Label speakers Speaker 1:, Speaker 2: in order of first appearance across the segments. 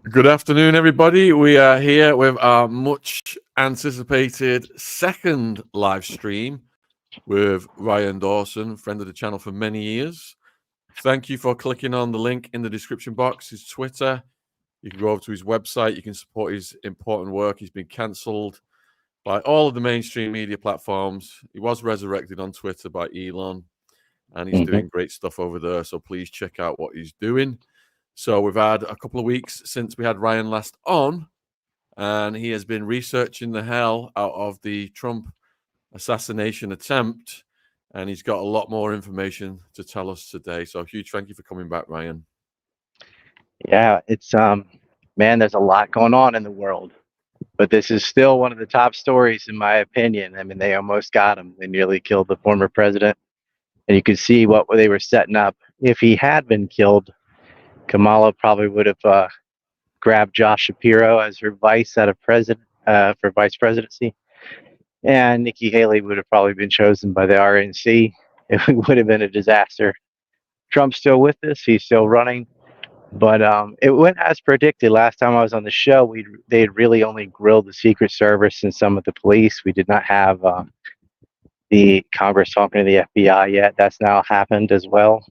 Speaker 1: Good afternoon, everybody. We are here with our much anticipated second live stream with Ryan Dawson, friend of the channel for many years. Thank you for clicking on the link in the description box, his Twitter. You can go over to his website. You can support his important work. He's been cancelled by all of the mainstream media platforms. He was resurrected on Twitter by Elon, and he's doing great stuff over there. So please check out what he's doing. So we've had a couple of weeks since we had Ryan last on, and he has been researching the hell out of the Trump assassination attempt, and he's got a lot more information to tell us today. So huge thank you for coming back, Ryan.
Speaker 2: Yeah, it's man, there's a lot going on in the world, but this is still one of the top stories in my opinion. I mean, they almost got him. They nearly killed the former president, and you could see what they were setting up. If he had been killed, Kamala probably would have grabbed Josh Shapiro as her vice for vice presidency, and Nikki Haley would have probably been chosen by the RNC. It would have been a disaster. Trump's still with us. He's still running. But it went as predicted. Last time I was on the show, they had really only grilled the Secret Service and some of the police. We did not have the Congress talking to the FBI yet. That's now happened as well.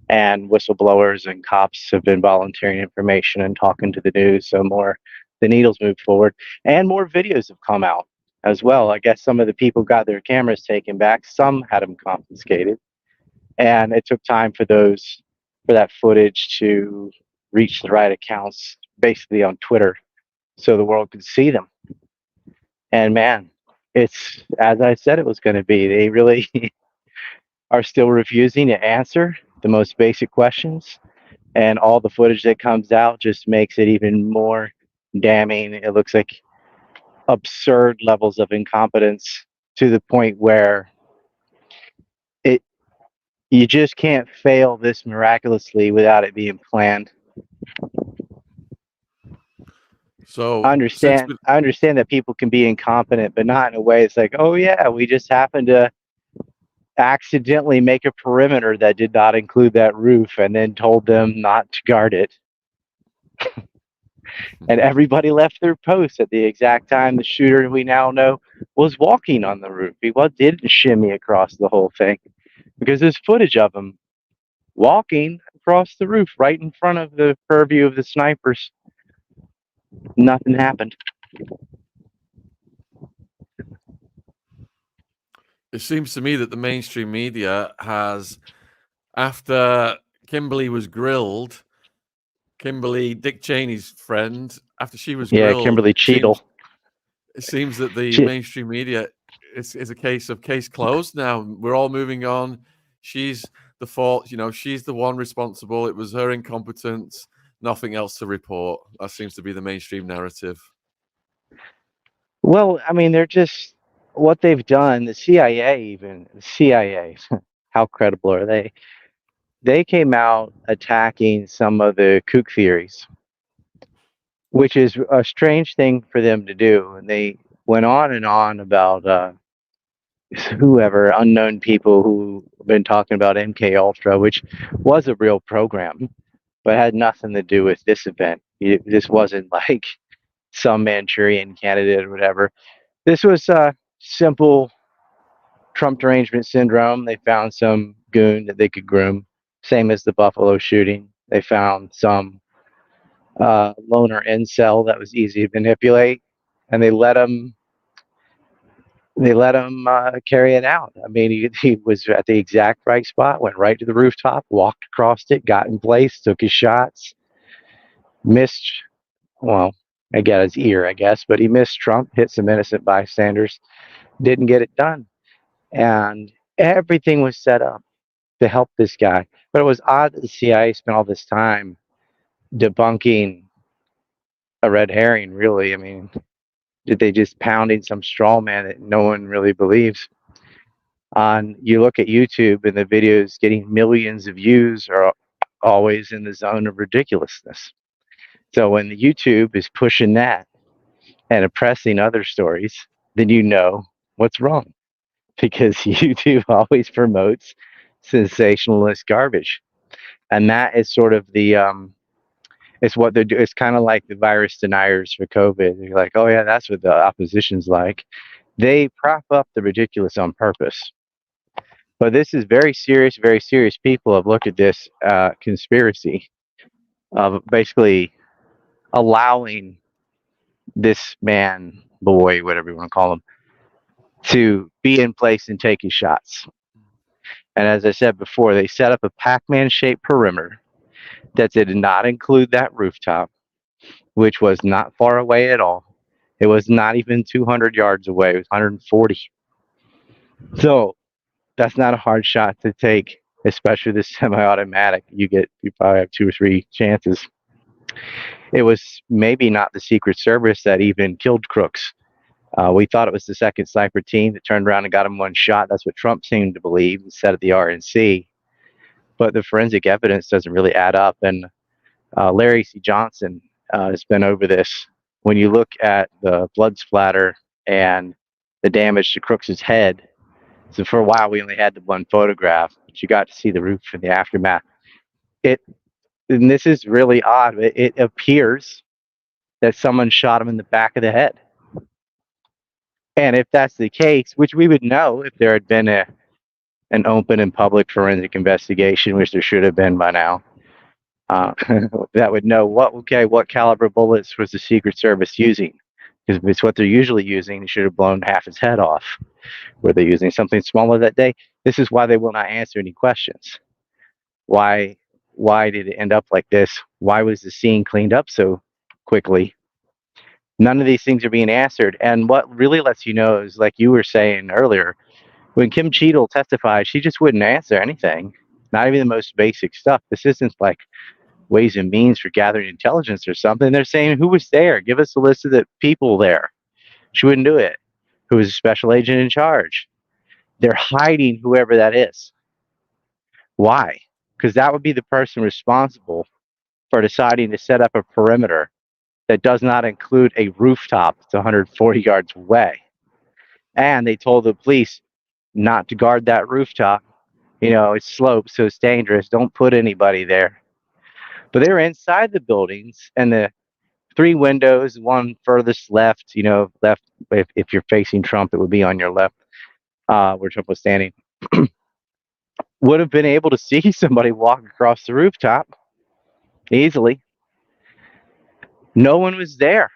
Speaker 2: And whistleblowers and cops have been volunteering information and talking to the news. So the needle's moved forward. And more videos have come out as well. I guess some of the people got their cameras taken back. Some had them confiscated. And it took time for that footage to reach the right accounts, basically on Twitter, so the world could see them. And man, it's as I said it was going to be. They really are still refusing to answer the most basic questions, and all the footage that comes out just makes it even more damning. It looks like absurd levels of incompetence to the point where you just can't fail this miraculously without it being planned.
Speaker 1: So
Speaker 2: I understand that people can be incompetent, but not in a way it's like, oh yeah, we just happened to accidentally make a perimeter that did not include that roof and then told them not to guard it. And everybody left their posts at the exact time the shooter, we now know, was walking on the roof. He didn't shimmy across the whole thing, because there's footage of him walking across the roof right in front of the purview of the snipers. Nothing happened.
Speaker 1: It seems to me that the mainstream media has, after Kimberly was grilled, Dick Cheney's friend, after she was grilled,
Speaker 2: Kimberly Cheadle.
Speaker 1: It seems that the mainstream media is a case closed now. We're all moving on. She's the fault, she's the one responsible. It was her incompetence, nothing else to report. That seems to be the mainstream narrative.
Speaker 2: Well, I mean, they're just what they've done. The CIA, how credible are they? They came out attacking some of the kook theories, which is a strange thing for them to do. And they went on and on about unknown people who have been talking about MK Ultra, which was a real program, but had nothing to do with this event. This wasn't like some Manchurian candidate or whatever. This was simple Trump derangement syndrome. They found some goon that they could groom, same as the Buffalo shooting. They found some loner incel that was easy to manipulate, and they let him carry it out. I mean, he was at the exact right spot, went right to the rooftop, walked across it, got in place, took his shots, missed, well, I got his ear, I guess, but he missed Trump, hit some innocent bystanders, didn't get it done. And everything was set up to help this guy. But it was odd that the CIA spent all this time debunking a red herring, really. I mean, did they just pounding some straw man that no one really believes? You look at YouTube and the videos getting millions of views are always in the zone of ridiculousness. So when the YouTube is pushing that and oppressing other stories, then you know what's wrong, because YouTube always promotes sensationalist garbage. And that is sort of the It's what they're doing. It's kind of like the virus deniers for COVID. They're like, oh yeah, that's what the opposition's like. They prop up the ridiculous on purpose. But this is very serious people have looked at this conspiracy of basically allowing this man, boy, whatever you want to call him, to be in place and take his shots. And as I said before, they set up a Pac-Man shaped perimeter that did not include that rooftop, which was not far away at all. It was not even 200 yards away. It was 140. So that's not a hard shot to take, especially the semi-automatic. You probably have 2 or 3 chances. It was maybe not the Secret Service that even killed Crooks. We thought it was the second sniper team that turned around and got him one shot. That's what Trump seemed to believe instead of the RNC. But the forensic evidence doesn't really add up. And Larry C. Johnson has been over this. When you look at the blood splatter and the damage to Crooks's head, so for a while we only had the one photograph, but you got to see the roof in the aftermath. And this is really odd. It appears that someone shot him in the back of the head. And if that's the case, which we would know if there had been an open and public forensic investigation, which there should have been by now, that would know what caliber bullets was the Secret Service using. Because if it's what they're usually using, they should have blown half his head off. Were they using something smaller that day? This is why they will not answer any questions. Why did it end up like this? Why was the scene cleaned up so quickly? None of these things are being answered. And what really lets you know is, like you were saying earlier, when Kim Cheadle testified, she just wouldn't answer anything, not even the most basic stuff. This isn't like ways and means for gathering intelligence or something. They're saying, who was there? Give us a list of the people there. She wouldn't do it. Who was a special agent in charge? They're hiding whoever that is. Why? Because that would be the person responsible for deciding to set up a perimeter that does not include a rooftop that's 140 yards away. And they told the police not to guard that rooftop. It's sloped, so it's dangerous. Don't put anybody there. But they were inside the buildings, and the 3 windows, one furthest left, left, if you're facing Trump, it would be on your left, where Trump was standing, would have been able to see somebody walk across the rooftop easily. No one was there.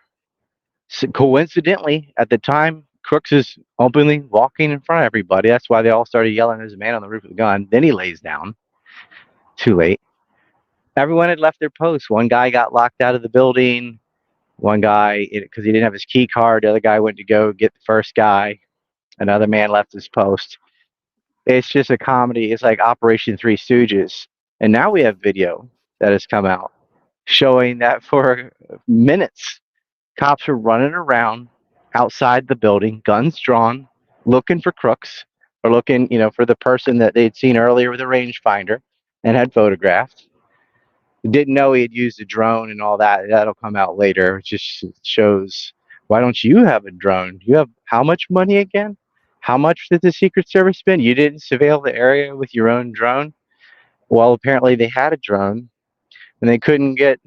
Speaker 2: So coincidentally, at the time, Crooks is openly walking in front of everybody. That's why they all started yelling, "There's a man on the roof with a gun." Then he lays down. Too late. Everyone had left their posts. One guy got locked out of the building. One guy, because he didn't have his key card, the other guy went to go get the first guy. Another man left his post. It's just a comedy. It's like Operation Three Stooges. And now we have video that has come out showing that for minutes, cops were running around outside the building, guns drawn, looking for Crooks, or looking, for the person that they'd seen earlier with a rangefinder and had photographed. Didn't know he had used a drone and all that. That'll come out later. It just shows, why don't you have a drone? You have how much money again? How much did the Secret Service spend? You didn't surveil the area with your own drone? Well, apparently they had a drone and they couldn't get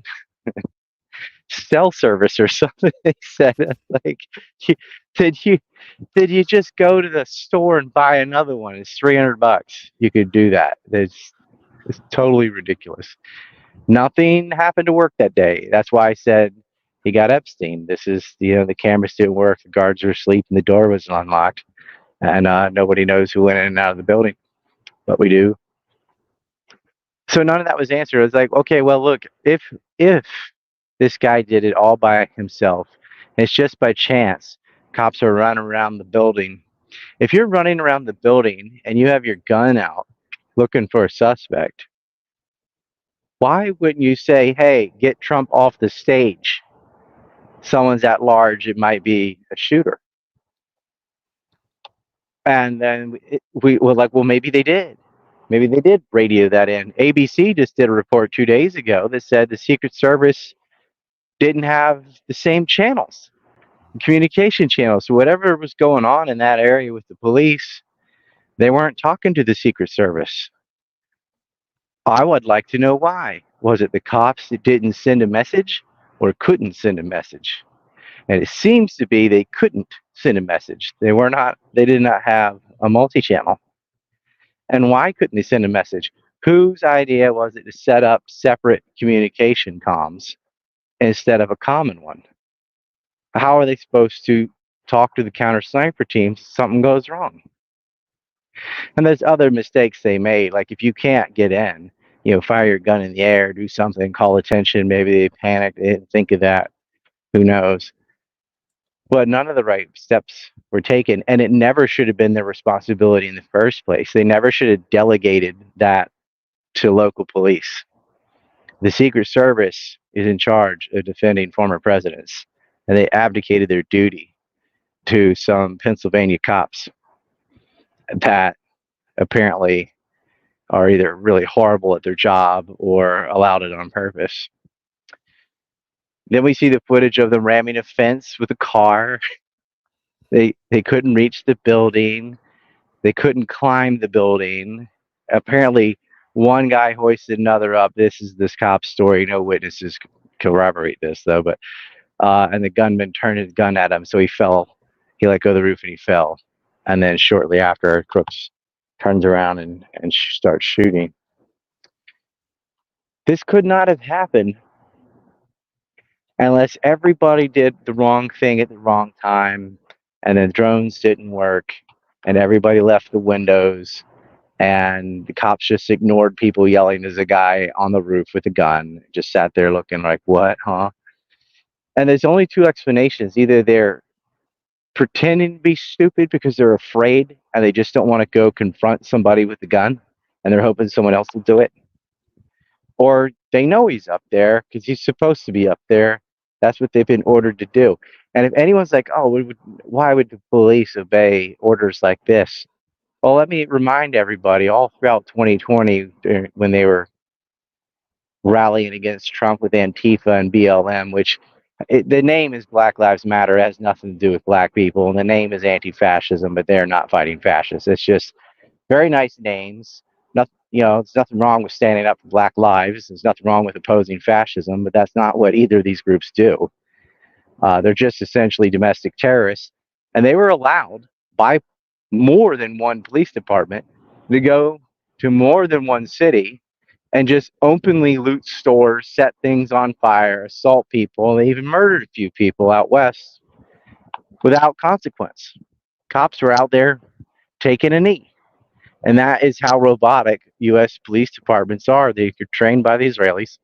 Speaker 2: cell service or something. They said, like, did you just go to the store and buy another one? It's $300. You could do that. It's totally ridiculous. Nothing happened to work that day. That's why I said he got Epstein. This is, the cameras didn't work, the guards were asleep, and the door was unlocked, and nobody knows who went in and out of the building, but we do. So none of that was answered. It was like, okay, well, look, if this guy did it all by himself, it's just by chance cops are running around the building. If you're running around the building and you have your gun out looking for a suspect, why wouldn't you say, hey, get Trump off the stage? Someone's at large, it might be a shooter. And then we were like, well, maybe they did. Maybe they did radio that in. ABC just did a report 2 days ago that said the Secret Service didn't have the same channels, communication channels. So whatever was going on in that area with the police, they weren't talking to the Secret Service. I would like to know why. Was it the cops that didn't send a message or couldn't send a message? And it seems to be they couldn't send a message. They did not have a multi-channel. And why couldn't they send a message? Whose idea was it to set up separate communication comms instead of a common one? How are they supposed to talk to the counter sniper teams if something goes wrong? And there's other mistakes they made, like if you can't get in, fire your gun in the air, do something, call attention. Maybe they panicked, they didn't think of that. Who knows? But none of the right steps were taken, and it never should have been their responsibility in the first place. They never should have delegated that to local police. The Secret Service is in charge of defending former presidents, and they abdicated their duty to some Pennsylvania cops that apparently are either really horrible at their job or allowed it on purpose. Then we see the footage of them ramming a fence with a car. They couldn't reach the building. They couldn't climb the building. Apparently, one guy hoisted another up. This is this cop's story. No witnesses corroborate this, though. But and the gunman turned his gun at him, so he fell. He let go of the roof and he fell. And then shortly after, Crooks turns around and starts shooting. This could not have happened unless everybody did the wrong thing at the wrong time, and the drones didn't work, and everybody left the windows, and the cops just ignored people yelling. There's a guy on the roof with a gun, just sat there looking like, what, huh? And there's only two explanations. Either they're pretending to be stupid because they're afraid and they just don't want to go confront somebody with a gun and they're hoping someone else will do it, or they know he's up there because he's supposed to be up there. That's what they've been ordered to do. And if anyone's like, oh, why would the police obey orders like this? Well, let me remind everybody, all throughout 2020, when they were rallying against Trump with Antifa and BLM, which the name is Black Lives Matter, it has nothing to do with black people, and the name is anti-fascism, but they're not fighting fascists. It's just very nice names. There's nothing wrong with standing up for black lives. There's nothing wrong with opposing fascism, but that's not what either of these groups do. They're just essentially domestic terrorists, and they were allowed by more than one police department to go to more than one city and just openly loot stores, set things on fire, assault people. They even murdered a few people out west without consequence. Cops were out there taking a knee. And that is how robotic U.S. police departments are. They're trained by the Israelis.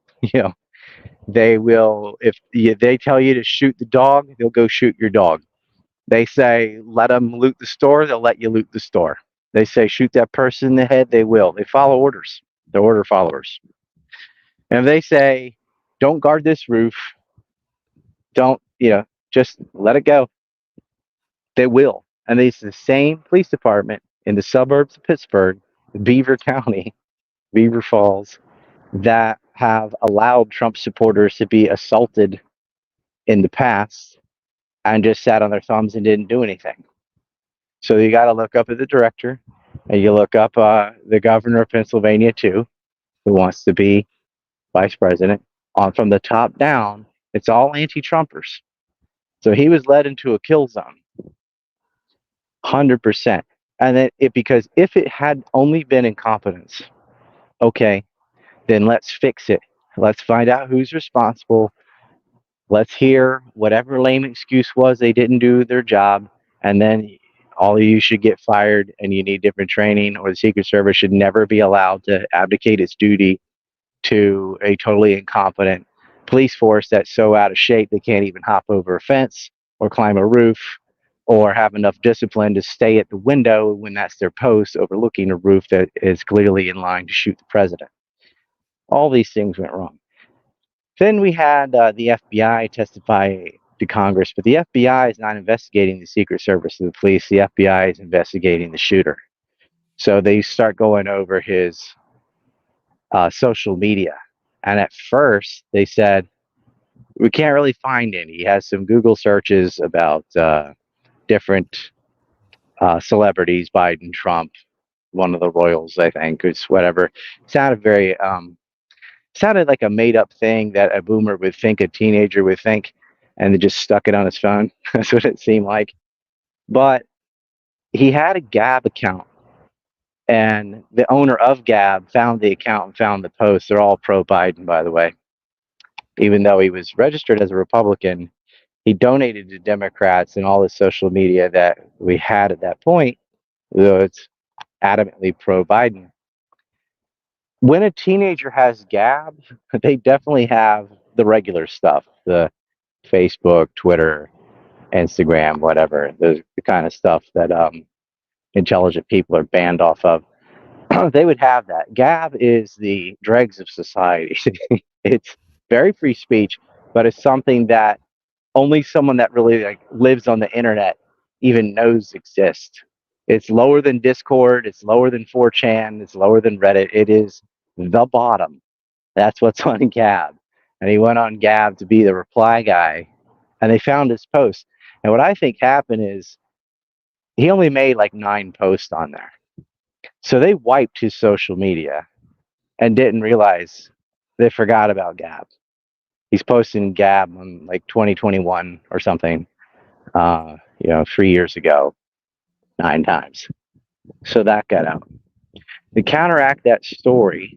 Speaker 2: They will, if they tell you to shoot the dog, they'll go shoot your dog. They say, let them loot the store, they'll let you loot the store. They say, shoot that person in the head, they will. They follow orders. They're order followers. And if they say, don't guard this roof, don't, just let it go, they will. And it's the same police department in the suburbs of Pittsburgh, Beaver County, Beaver Falls, that have allowed Trump supporters to be assaulted in the past and just sat on their thumbs and didn't do anything. So you got to look up at the director, and you look up the governor of Pennsylvania too, who wants to be vice president. From the top down, it's all anti-Trumpers. So he was led into a kill zone, 100%. And because if it had only been incompetence, okay, then let's fix it. Let's find out who's responsible. Let's hear whatever lame excuse was they didn't do their job, and then all of you should get fired and you need different training, or the Secret Service should never be allowed to abdicate its duty to a totally incompetent police force that's so out of shape they can't even hop over a fence or climb a roof or have enough discipline to stay at the window when that's their post overlooking a roof that is clearly in line to shoot the president. All these things went wrong. Then we had the FBI testify to Congress, but the FBI is not investigating the Secret Service or the police. The FBI is investigating the shooter. So they start going over his social media. And at first they said, we can't really find any. He has some Google searches about different celebrities, Biden, Trump, one of the royals, I think, it's whatever. It sounded very Sounded like a made-up thing that a boomer would think, a teenager would think, and they just stuck it on his phone. That's what it seemed like. But he had a Gab account, and the owner of Gab found the account and found the post. They're all pro-Biden, by the way. Even though he was registered as a Republican, he donated to Democrats and all the social media that we had at that point, though it's adamantly pro-Biden. When a teenager has Gab, they definitely have the regular stuff, the Facebook, Twitter, Instagram, whatever, the kind of stuff that intelligent people are banned off of. They would have that. Gab is the dregs of society. It's very free speech, but it's something that only someone that really like lives on the internet even knows exists. It's lower than Discord. It's lower than 4chan. It's lower than Reddit. It is the bottom. That's what's on Gab. And he went on Gab to be the reply guy, and they found his post. And what I think happened is he only made like 9 posts on there. So they wiped his social media and didn't realize they forgot about Gab. He's posting Gab on like 2021 or something, 3 years ago, 9 times. So that got out. To counteract that story,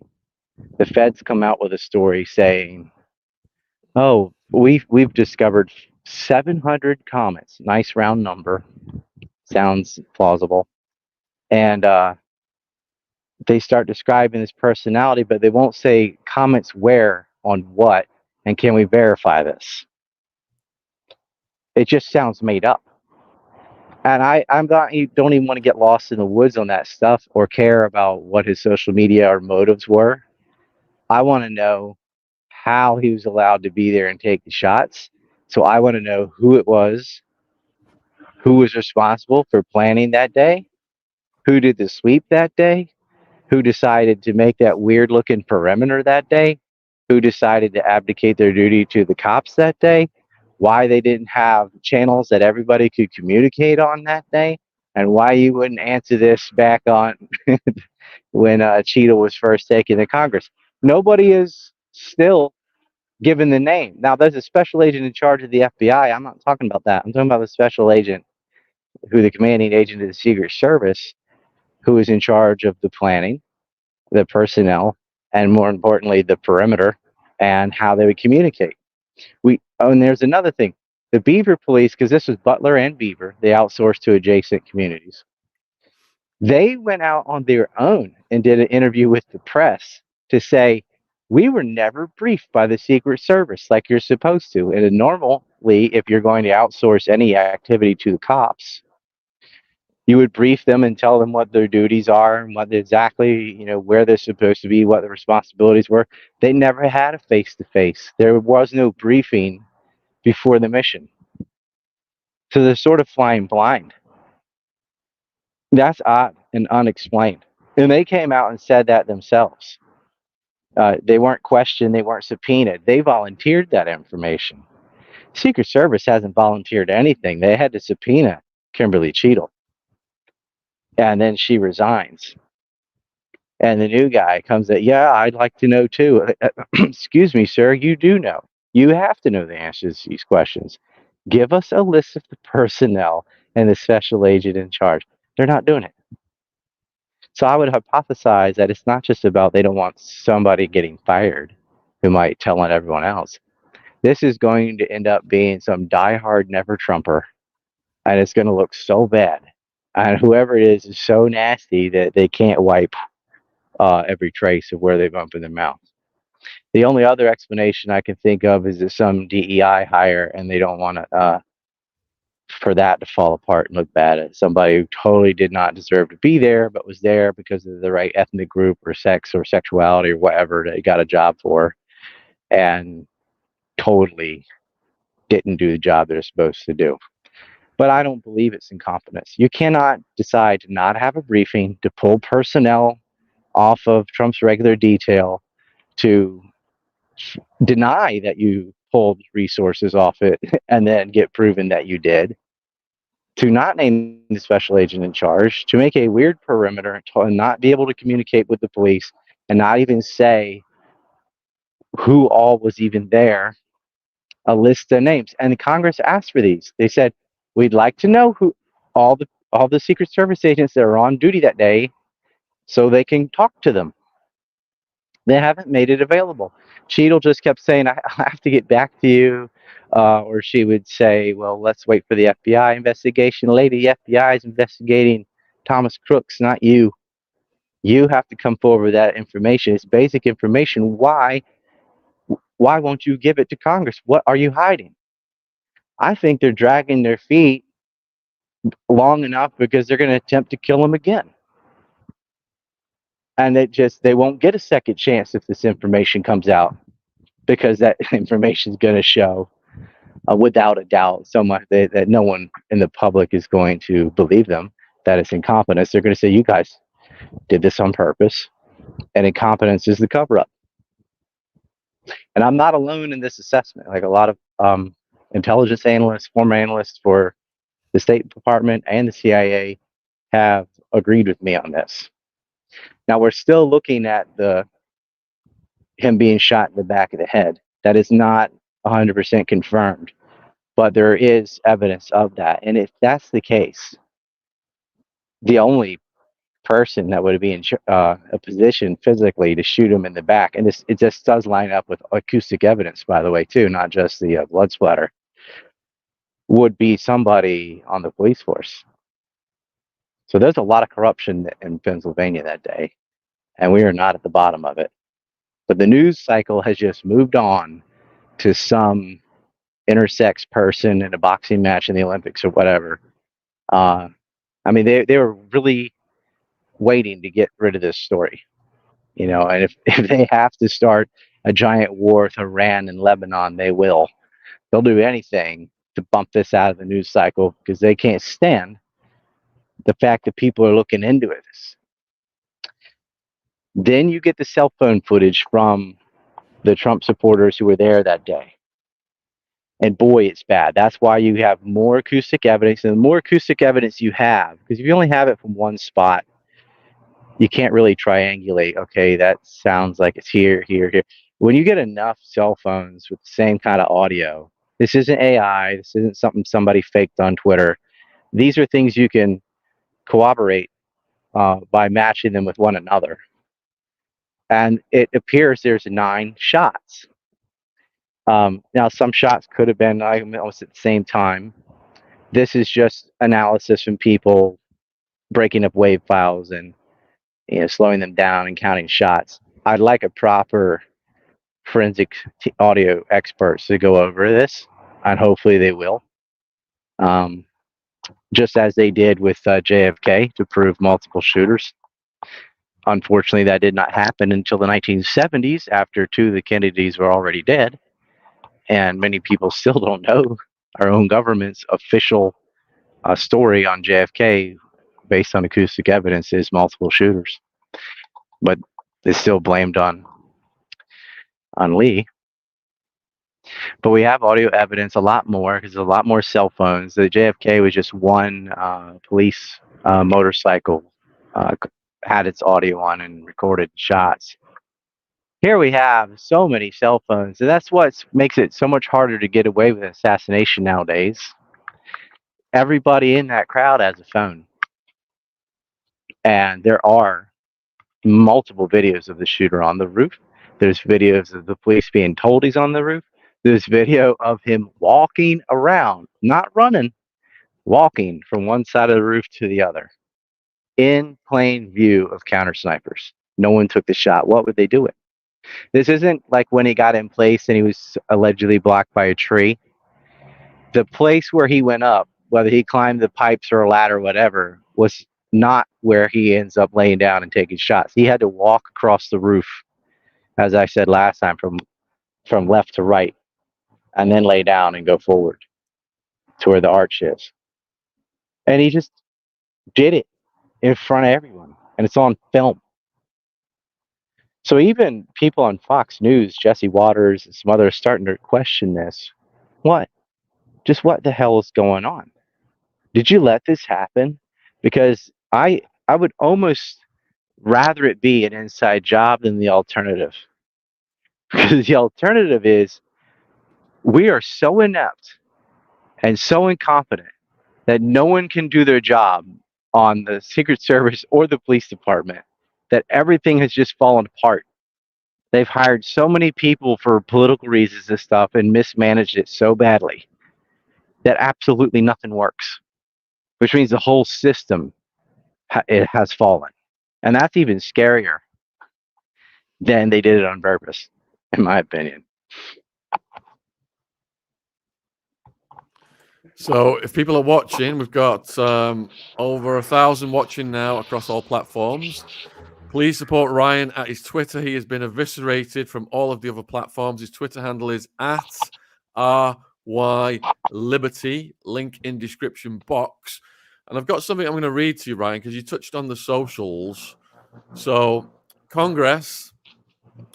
Speaker 2: the feds come out with a story saying, "Oh, we've discovered 700 comments. Nice round number, sounds plausible." And they start describing his personality, but they won't say comments where, on what, and can we verify this? It just sounds made up. And I'm not, you don't even want to get lost in the woods on that stuff or care about what his social media or motives were. I want to know how he was allowed to be there and take the shots. So I want to know who it was, who was responsible for planning that day, who did the sweep that day, who decided to make that weird looking perimeter that day, who decided to abdicate their duty to the cops that day, why they didn't have channels that everybody could communicate on that day, and why you wouldn't answer this back on when Cheetah was first taken to Congress. Nobody is still given the name. Now, there's a special agent in charge of the FBI. I'm not talking about that. I'm talking about the special agent who the commanding agent of the Secret Service, who is in charge of the planning, the personnel, and more importantly, the perimeter and how they would communicate. And there's another thing. The Beaver police, because this was Butler and Beaver, they outsourced to adjacent communities. They went out on their own and did an interview with the press to say, we were never briefed by the Secret Service like you're supposed to. And normally, if you're going to outsource any activity to the cops, you would brief them and tell them what their duties are and what exactly, where they're supposed to be, what the responsibilities were. They never had a face-to-face. There was no briefing before the mission. So they're sort of flying blind. That's odd and unexplained. And they came out and said that themselves. They weren't questioned. They weren't subpoenaed. They volunteered that information. Secret Service hasn't volunteered anything. They had to subpoena Kimberly Cheadle. And then she resigns. And the new guy comes at, yeah, I'd like to know too. Excuse me, sir, you do know. You have to know the answers to these questions. Give us a list of the personnel and the special agent in charge. They're not doing it. So I would hypothesize that it's not just about they don't want somebody getting fired who might tell on everyone else. This is going to end up being some diehard never Trumper, and it's going to look so bad. And whoever it is so nasty that they can't wipe every trace of where they've opened their mouth. The only other explanation I can think of is that some DEI hire and they don't want to for that to fall apart and look bad at somebody who totally did not deserve to be there, but was there because of the right ethnic group or sex or sexuality or whatever they got a job for, and totally didn't do the job they're supposed to do. But I don't believe it's incompetence. You cannot decide to not have a briefing, to pull personnel off of Trump's regular detail, to deny that you pulled resources off it, and then get proven that you did, to not name the special agent in charge, to make a weird perimeter and not be able to communicate with the police, and not even say who all was even there, a list of names. And the Congress asked for these. They said, we'd like to know who all the Secret Service agents that are on duty that day so they can talk to them. They haven't made it available. Cheadle just kept saying, I have to get back to you. Or she would say, well, let's wait for the FBI investigation. Lady, the FBI is investigating Thomas Crooks, not you. You have to come forward with that information. It's basic information. Why won't you give it to Congress? What are you hiding? I think they're dragging their feet long enough because they're going to attempt to kill him again. And they won't get a second chance if this information comes out, because that information is going to show without a doubt so much that no one in the public is going to believe them, that it's incompetence. They're going to say, you guys did this on purpose, and incompetence is the cover-up. And I'm not alone in this assessment. Like a lot of intelligence analysts, former analysts for the State Department and the CIA have agreed with me on this. Now we're still looking at him being shot in the back of the head. That is not 100% confirmed, but there is evidence of that. And if that's the case, the only person that would be in a position physically to shoot him in the back, and it just does line up with acoustic evidence, by the way, too, not just the blood splatter, would be somebody on the police force. So there's a lot of corruption in Pennsylvania that day, and we are not at the bottom of it. But the news cycle has just moved on to some intersex person in a boxing match in the Olympics or whatever. I mean, they were really waiting to get rid of this story, and if they have to start a giant war with Iran and Lebanon, they will. They'll do anything to bump this out of the news cycle because they can't stand the fact that people are looking into it. Then you get the cell phone footage from the Trump supporters who were there that day. And boy, it's bad. That's why you have more acoustic evidence. And the more acoustic evidence you have, because if you only have it from one spot, you can't really triangulate. Okay, that sounds like it's here, here, here. When you get enough cell phones with the same kind of audio, this isn't AI. This isn't something somebody faked on Twitter. These are things you can corroborate by matching them with one another. And it appears there's 9 shots. Now, some shots could have been almost at the same time. This is just analysis from people breaking up wave files and slowing them down and counting shots. I'd like a proper forensic audio experts to go over this, and hopefully they will. Just as they did with JFK to prove multiple shooters. Unfortunately, that did not happen until the 1970s, after 2 of the Kennedys were already dead. And many people still don't know our own government's official story on JFK based on acoustic evidence is multiple shooters. But it's still blamed on Lee. But we have audio evidence a lot more, because there's a lot more cell phones. The JFK was just one police motorcycle had its audio on and recorded shots. Here we have so many cell phones, and that's what makes it so much harder to get away with assassination nowadays. Everybody in that crowd has a phone. And there are multiple videos of the shooter on the roof. There's videos of the police being told he's on the roof. There's video of him walking around, not running, walking from one side of the roof to the other, in plain view of counter snipers. No one took the shot. What would they do it? This isn't like when he got in place and he was allegedly blocked by a tree. The place where he went up, whether he climbed the pipes or a ladder or whatever, was not where he ends up laying down and taking shots. He had to walk across the roof, as I said last time, from left to right, and then lay down and go forward to where the arch is. And he just did it in front of everyone, and it's on film. So even people on Fox News, Jesse Waters and some others, starting to question this. What the hell is going on? Did you let this happen? Because I would almost rather it be an inside job than the alternative. Because the alternative is we are so inept and so incompetent that no one can do their job on the Secret Service or the police department, that everything has just fallen apart. They've hired so many people for political reasons and stuff and mismanaged it so badly that absolutely nothing works, which means the whole system it has fallen. And that's even scarier than they did it on purpose, in my opinion.
Speaker 1: So if people are watching, we've got over 1,000 watching now across all platforms. Please support Ryan at his Twitter. He has been eviscerated from all of the other platforms. His Twitter handle is at RYLiberty, link in description box. And I've got something I'm going to read to you, Ryan, because you touched on the socials. So Congress,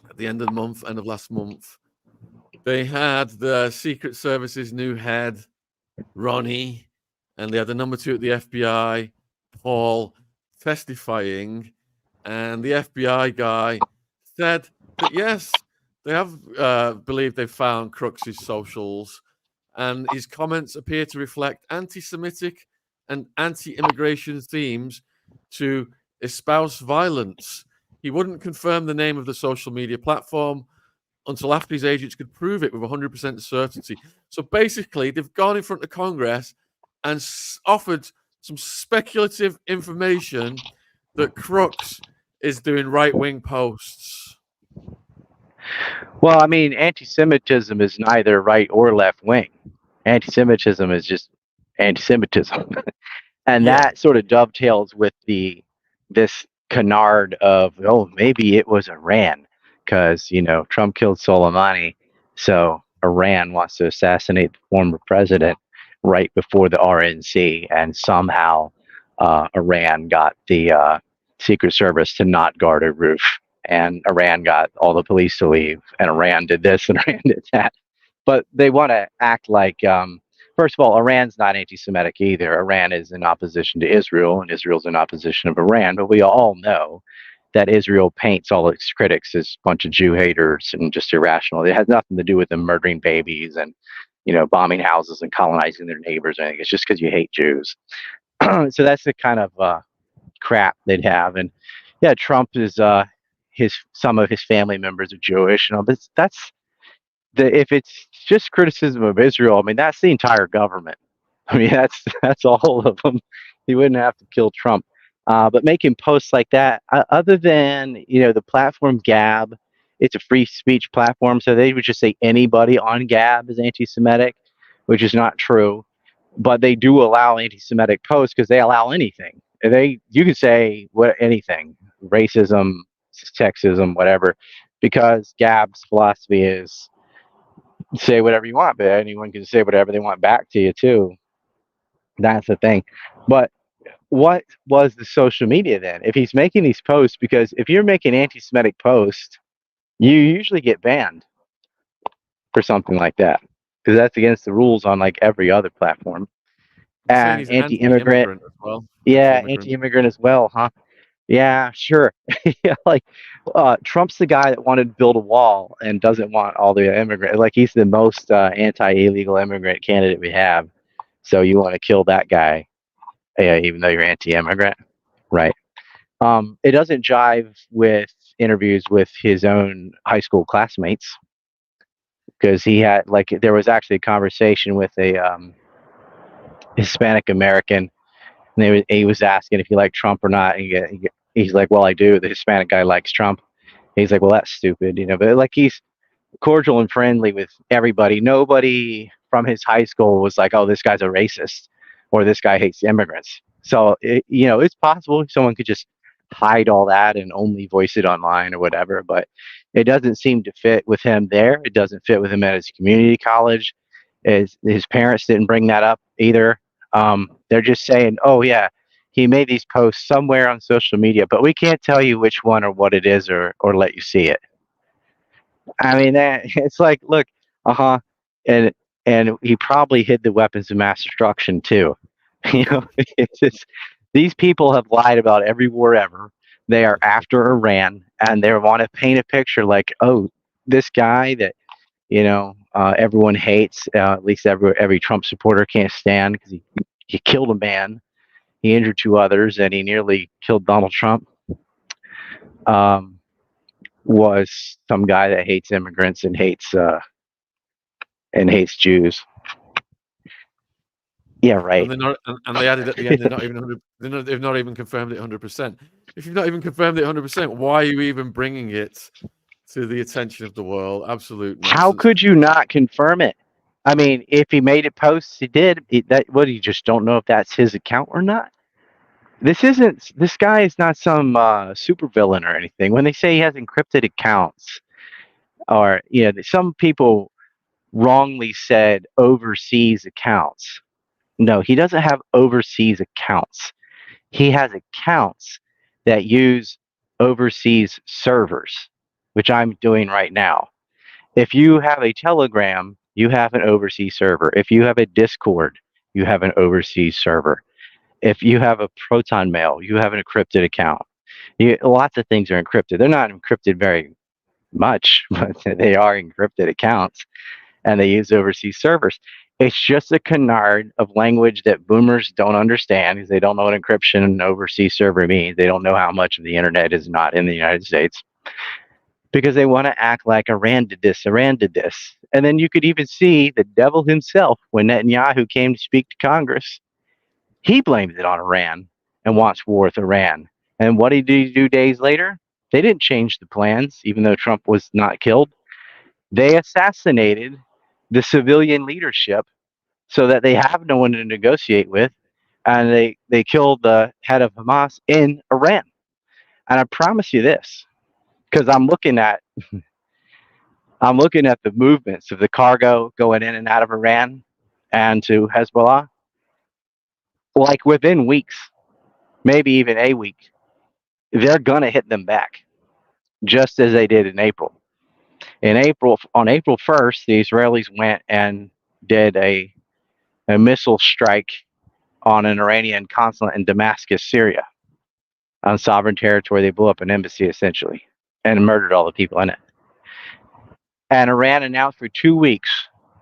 Speaker 1: at the end of the month, end of last month, they had the Secret Service's new head, Ronnie, and they had the number 2 at the FBI, Paul, testifying. And the FBI guy said that, yes, they have believed they've found Crooks' socials. And his comments appear to reflect anti-Semitic and anti-immigration themes to espouse violence. He wouldn't confirm the name of the social media platform until after his agents could prove it with 100% certainty. So basically, they've gone in front of Congress and offered some speculative information that Crooks is doing right-wing posts.
Speaker 2: Well, I mean, anti-Semitism is neither right or left-wing. Anti-Semitism is just anti-Semitism. And that sort of dovetails with this canard of, oh, maybe it was Iran because, Trump killed Soleimani. So Iran wants to assassinate the former president right before the RNC. And somehow Iran got the Secret Service to not guard a roof. And Iran got all the police to leave. And Iran did this and Iran did that. But they want to act like, first of all, Iran's not anti-Semitic either. Iran is in opposition to Israel, and Israel's in opposition of Iran. But we all know that Israel paints all its critics as a bunch of Jew haters and just irrational. It has nothing to do with them murdering babies and, bombing houses and colonizing their neighbors. I think it's just because you hate Jews. So that's the kind of crap they'd have. And yeah, Trump is some of his family members are Jewish, but that's if it's just criticism of Israel, I mean, that's the entire government. I mean, that's all of them. He wouldn't have to kill Trump. But making posts like that, other than, the platform Gab, it's a free speech platform. So they would just say anybody on Gab is anti-Semitic, which is not true. But they do allow anti-Semitic posts because they allow anything. You can say anything, racism, sexism, whatever, because Gab's philosophy is say whatever you want, but anyone can say whatever they want back to you too. That's the thing. But what was the social media then? If he's making these posts, because if you're making anti-Semitic posts, you usually get banned for something like that, because that's against the rules on like every other platform. And anti-immigrant
Speaker 1: as well.
Speaker 2: Yeah, anti-immigrant as well, huh? Yeah, sure. Yeah, like Trump's the guy that wanted to build a wall and doesn't want all the immigrants. Like he's the most anti-illegal immigrant candidate we have. So you want to kill that guy, even though you're anti-immigrant, right? It doesn't jive with interviews with his own high school classmates, because there was actually a conversation with a Hispanic American, and he was asking if he liked Trump or not. And he's like, well, I do. The Hispanic guy likes Trump. He's like, well, that's stupid, but like he's cordial and friendly with everybody. Nobody from his high school was like, oh, this guy's a racist or this guy hates immigrants. So, it's possible someone could just hide all that and only voice it online or whatever, but it doesn't seem to fit with him there. It doesn't fit with him at his community college. His parents didn't bring that up either. They're just saying, oh, yeah, he made these posts somewhere on social media, but we can't tell you which one or what it is or let you see it. I mean, it's like, look, and he probably hid the weapons of mass destruction too. It's just, these people have lied about every war ever. They are after Iran, and they want to paint a picture like, oh, this guy that everyone hates, at least every Trump supporter can't stand because he killed a man, he injured two others, and he nearly killed Donald Trump. Was some guy that hates immigrants and hates Jews. Yeah, right.
Speaker 1: And they added at the end, they're not even 100. They've not even confirmed it 100%. If you've not even confirmed it 100%, why are you even bringing it to the attention of the world? Absolute nonsense.
Speaker 2: How could you not confirm it? I mean, if he made it posts, he did. You just don't know if that's his account or not. This guy is not some supervillain or anything. When they say he has encrypted accounts, or some people wrongly said overseas accounts. No, he doesn't have overseas accounts. He has accounts that use overseas servers, which I'm doing right now. If you have a Telegram, you have an overseas server. If you have a Discord, you have an overseas server. If you have a Proton Mail, you have an encrypted account. Lots of things are encrypted. They're not encrypted very much, but they are encrypted accounts, and they use overseas servers. It's just a canard of language that boomers don't understand because they don't know what encryption and overseas server means. They don't know how much of the internet is not in the United States, because they want to act like Iran did this, Iran did this. And then you could even see the devil himself when Netanyahu came to speak to Congress. He blamed it on Iran and wants war with Iran. And what did he do days later? They didn't change the plans, even though Trump was not killed. They assassinated the civilian leadership so that they have no one to negotiate with. And they killed the head of Hamas in Iran. And I promise you this, because I'm looking at the movements of the cargo going in and out of Iran and to Hezbollah. Like within weeks, maybe even a week, they're gonna hit them back, just as they did in April. On April 1st, the Israelis went and did a missile strike on an Iranian consulate in Damascus, Syria, on sovereign territory. They blew up an embassy essentially and murdered all the people in it. And Iran announced for 2 weeks,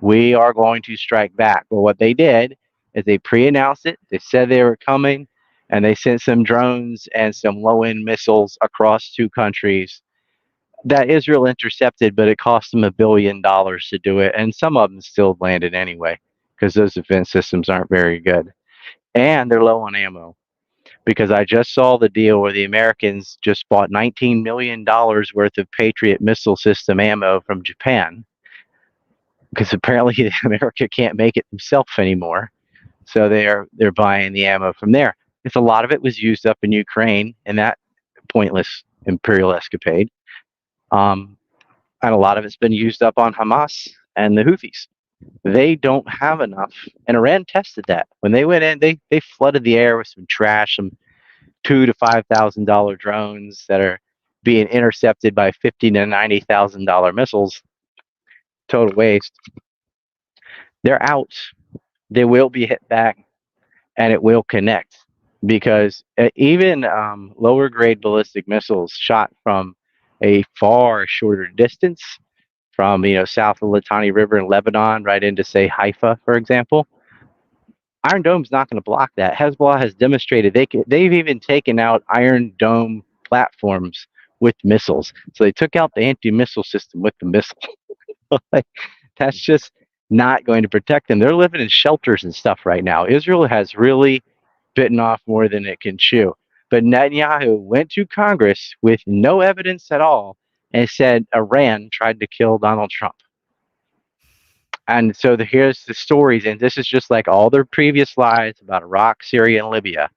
Speaker 2: we are going to strike back. Well, what they did is they pre-announced it. They said they were coming, and they sent some drones and some low-end missiles across two countries that Israel intercepted, but it cost them $1 billion to do it. And some of them still landed anyway, because those defense systems aren't very good. And they're low on ammo, because I just saw the deal where the Americans just bought $19 million worth of Patriot missile system ammo from Japan, because apparently America can't make it themselves anymore. So they're buying the ammo from there. It's a lot of it was used up in Ukraine in that pointless imperial escapade. And a lot of it's been used up on Hamas and the Houthis. They don't have enough. And Iran tested that. When they went in, they flooded the air with some trash, some $2,000 to $5,000 drones that are being intercepted by $50,000 to $90,000 missiles. Total waste. They're out. They will be hit back, and it will connect, because even lower grade ballistic missiles shot from a far shorter distance, from south of Litani River in Lebanon right into, say, Haifa, for example, Iron Dome's not going to block that. Hezbollah has demonstrated they've even taken out Iron Dome platforms with missiles. So they took out the anti-missile system with the missile. Like, that's just not going to protect them. They're living in shelters and stuff right now. Israel has really bitten off more than it can chew. But Netanyahu went to Congress with no evidence at all and said Iran tried to kill Donald Trump. And so here's the stories, and this is just like all their previous lies about Iraq, Syria, and Libya.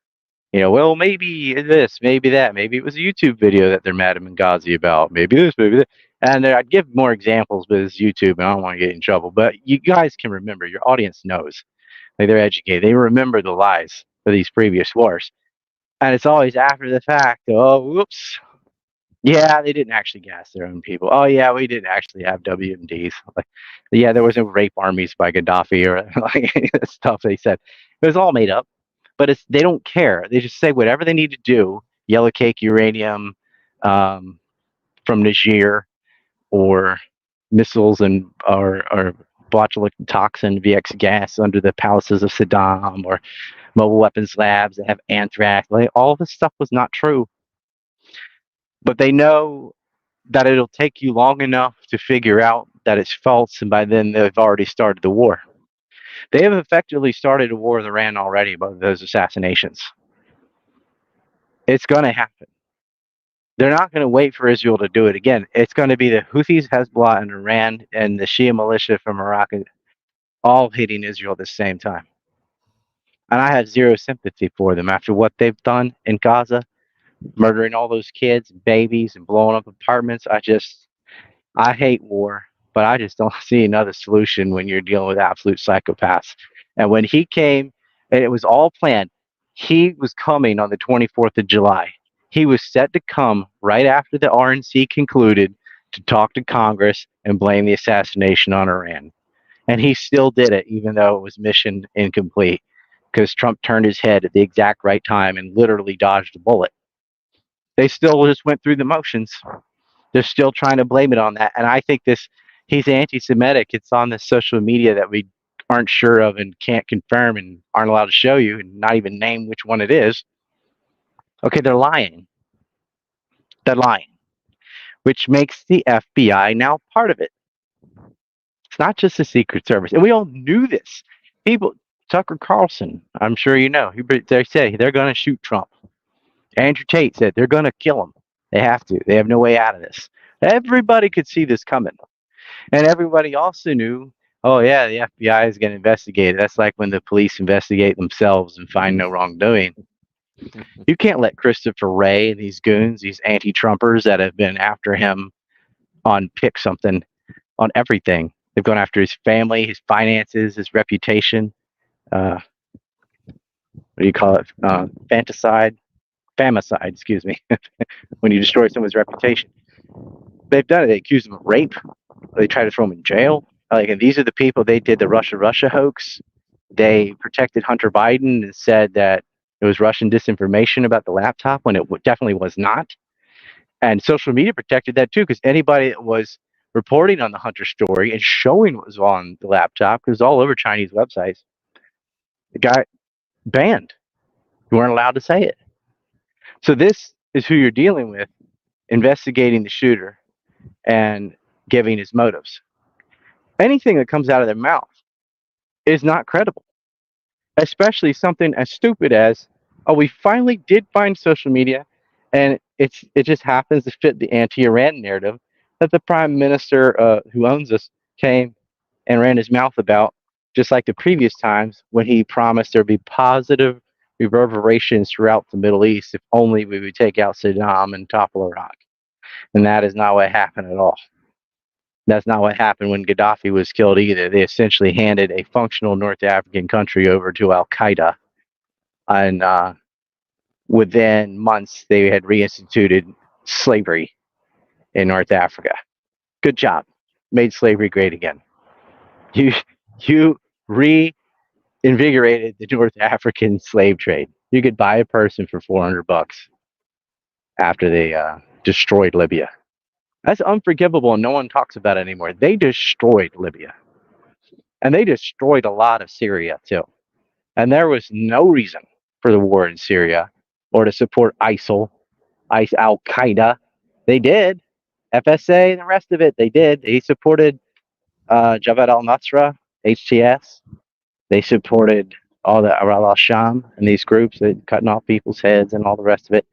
Speaker 2: Well, maybe this, maybe that, maybe it was a YouTube video that they're mad at Benghazi about, maybe this, maybe that. And I'd give more examples, but it's YouTube, and I don't want to get in trouble. But you guys can remember, your audience knows. Like, they're educated. They remember the lies of these previous wars. And it's always after the fact. Oh, whoops. Yeah, they didn't actually gas their own people. Oh, yeah, we didn't actually have WMDs. Like, yeah, there wasn't rape armies by Gaddafi or like stuff they said. It was all made up. But they don't care. They just say whatever they need to do. Yellow cake uranium from Niger, or missiles and or botulinum toxin, VX gas under the palaces of Saddam, or mobile weapons labs that have anthrax. Like, all this stuff was not true. But they know that it'll take you long enough to figure out that it's false, and by then they've already started the war. They have effectively started a war with Iran already by those assassinations. It's going to happen. They're not going to wait for Israel to do it again. It's going to be the Houthis, Hezbollah, and Iran, and the Shia militia from Iraq, all hitting Israel at the same time. And I have zero sympathy for them after what they've done in Gaza, murdering all those kids, babies, and blowing up apartments. I hate war, but I just don't see another solution when you're dealing with absolute psychopaths. And when he came, and it was all planned, he was coming on the 24th of July. He was set to come right after the RNC concluded to talk to Congress and blame the assassination on Iran. And he still did it, even though it was mission incomplete, because Trump turned his head at the exact right time and literally dodged a bullet. They still just went through the motions. They're still trying to blame it on that. And I think he's anti-Semitic. It's on the social media that we aren't sure of and can't confirm and aren't allowed to show you and not even name which one it is. Okay, they're lying. They're lying, which makes the FBI now part of it. It's not just the Secret Service. And we all knew this. People, Tucker Carlson, I'm sure you know, they say they're going to shoot Trump. Andrew Tate said they're going to kill him. They have to. They have no way out of this. Everybody could see this coming. And everybody also knew, oh, yeah, the FBI is going to investigate it. That's like when the police investigate themselves and find no wrongdoing. You can't let Christopher Wray and these goons, these anti-Trumpers that have been after him on pick something, on everything. They've gone after his family, his finances, his reputation. What do you call it? Famicide, excuse me. When you destroy someone's reputation. They've done it. They accuse them of rape. They try to throw them in jail. Like, and these are the people. They did the Russia hoax. They protected Hunter Biden and said that it was Russian disinformation about the laptop when it definitely was not. And social media protected that too, because anybody that was reporting on the Hunter story and showing what was on the laptop, because it was all over Chinese websites, it got banned. You weren't allowed to say it. So this is who you're dealing with, investigating the shooter and giving his motives. Anything that comes out of their mouth is not credible, especially something as stupid as, oh, we finally did find social media, and it just happens to fit the anti-Iran narrative that the prime minister who owns us came and ran his mouth about, just like the previous times when he promised there'd be positive reverberations throughout the Middle East if only we would take out Saddam and topple Iraq. And that is not what happened at all. That's not what happened when Gaddafi was killed either. They essentially handed a functional North African country over to Al-Qaeda. And within months, they had reinstituted slavery in North Africa. Good job. Made slavery great again. You reinvigorated the North African slave trade. You could buy a person for $400 after they destroyed Libya. That's unforgivable, and no one talks about it anymore. They destroyed Libya. And they destroyed a lot of Syria, too. And there was no reason for the war in Syria or to support ISIL, Al-Qaeda. They did. FSA and the rest of it, they did. They supported Jabhat al-Nusra, HTS. They supported all the Aral al-Sham and these groups that cutting off people's heads and all the rest of it.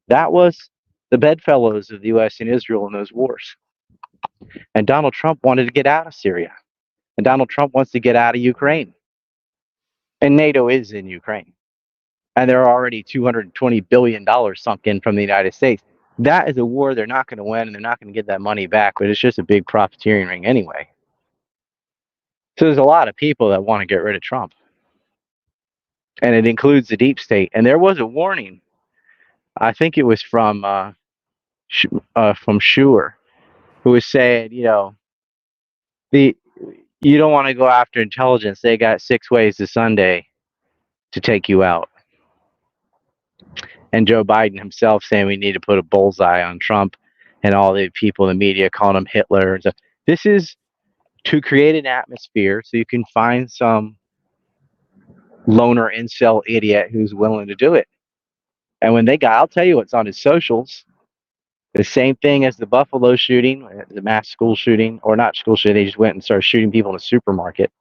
Speaker 2: That was the bedfellows of the U.S. and Israel in those wars. And Donald Trump wanted to get out of Syria. And Donald Trump wants to get out of Ukraine. And NATO is in Ukraine. And there are already $220 billion sunk in from the United States. That is a war they're not going to win, and they're not going to get that money back, but it's just a big profiteering ring anyway. So there's a lot of people that want to get rid of Trump. And it includes the deep state. And there was a warning. I think it was from Schuer, who was saying, you don't want to go after intelligence. They got 6 ways to Sunday to take you out. And Joe Biden himself saying we need to put a bullseye on Trump, and all the people in the media calling him Hitler. This is to create an atmosphere so you can find some loner incel idiot who's willing to do it. And when I'll tell you what's on his socials. The same thing as the Buffalo shooting, the mass school shooting, or not school shooting. They just went and started shooting people in a supermarket.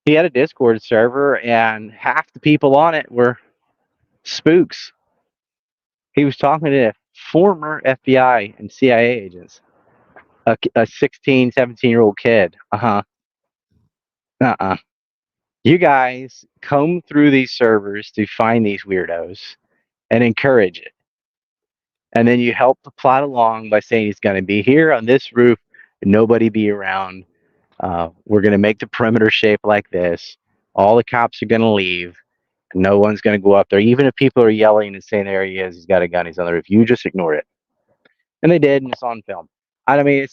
Speaker 2: He had a Discord server, and half the people on it were spooks. He was talking to former FBI and CIA agents, a 16, 17-year-old kid. You guys comb through these servers to find these weirdos and encourage it. And then you help the plot along by saying he's going to be here on this roof, nobody be around. We're going to make the perimeter shape like this. All the cops are going to leave. No one's going to go up there. Even if people are yelling and saying there he is, he's got a gun, he's on the roof. You just ignore it. And they did, and it's on film. I mean,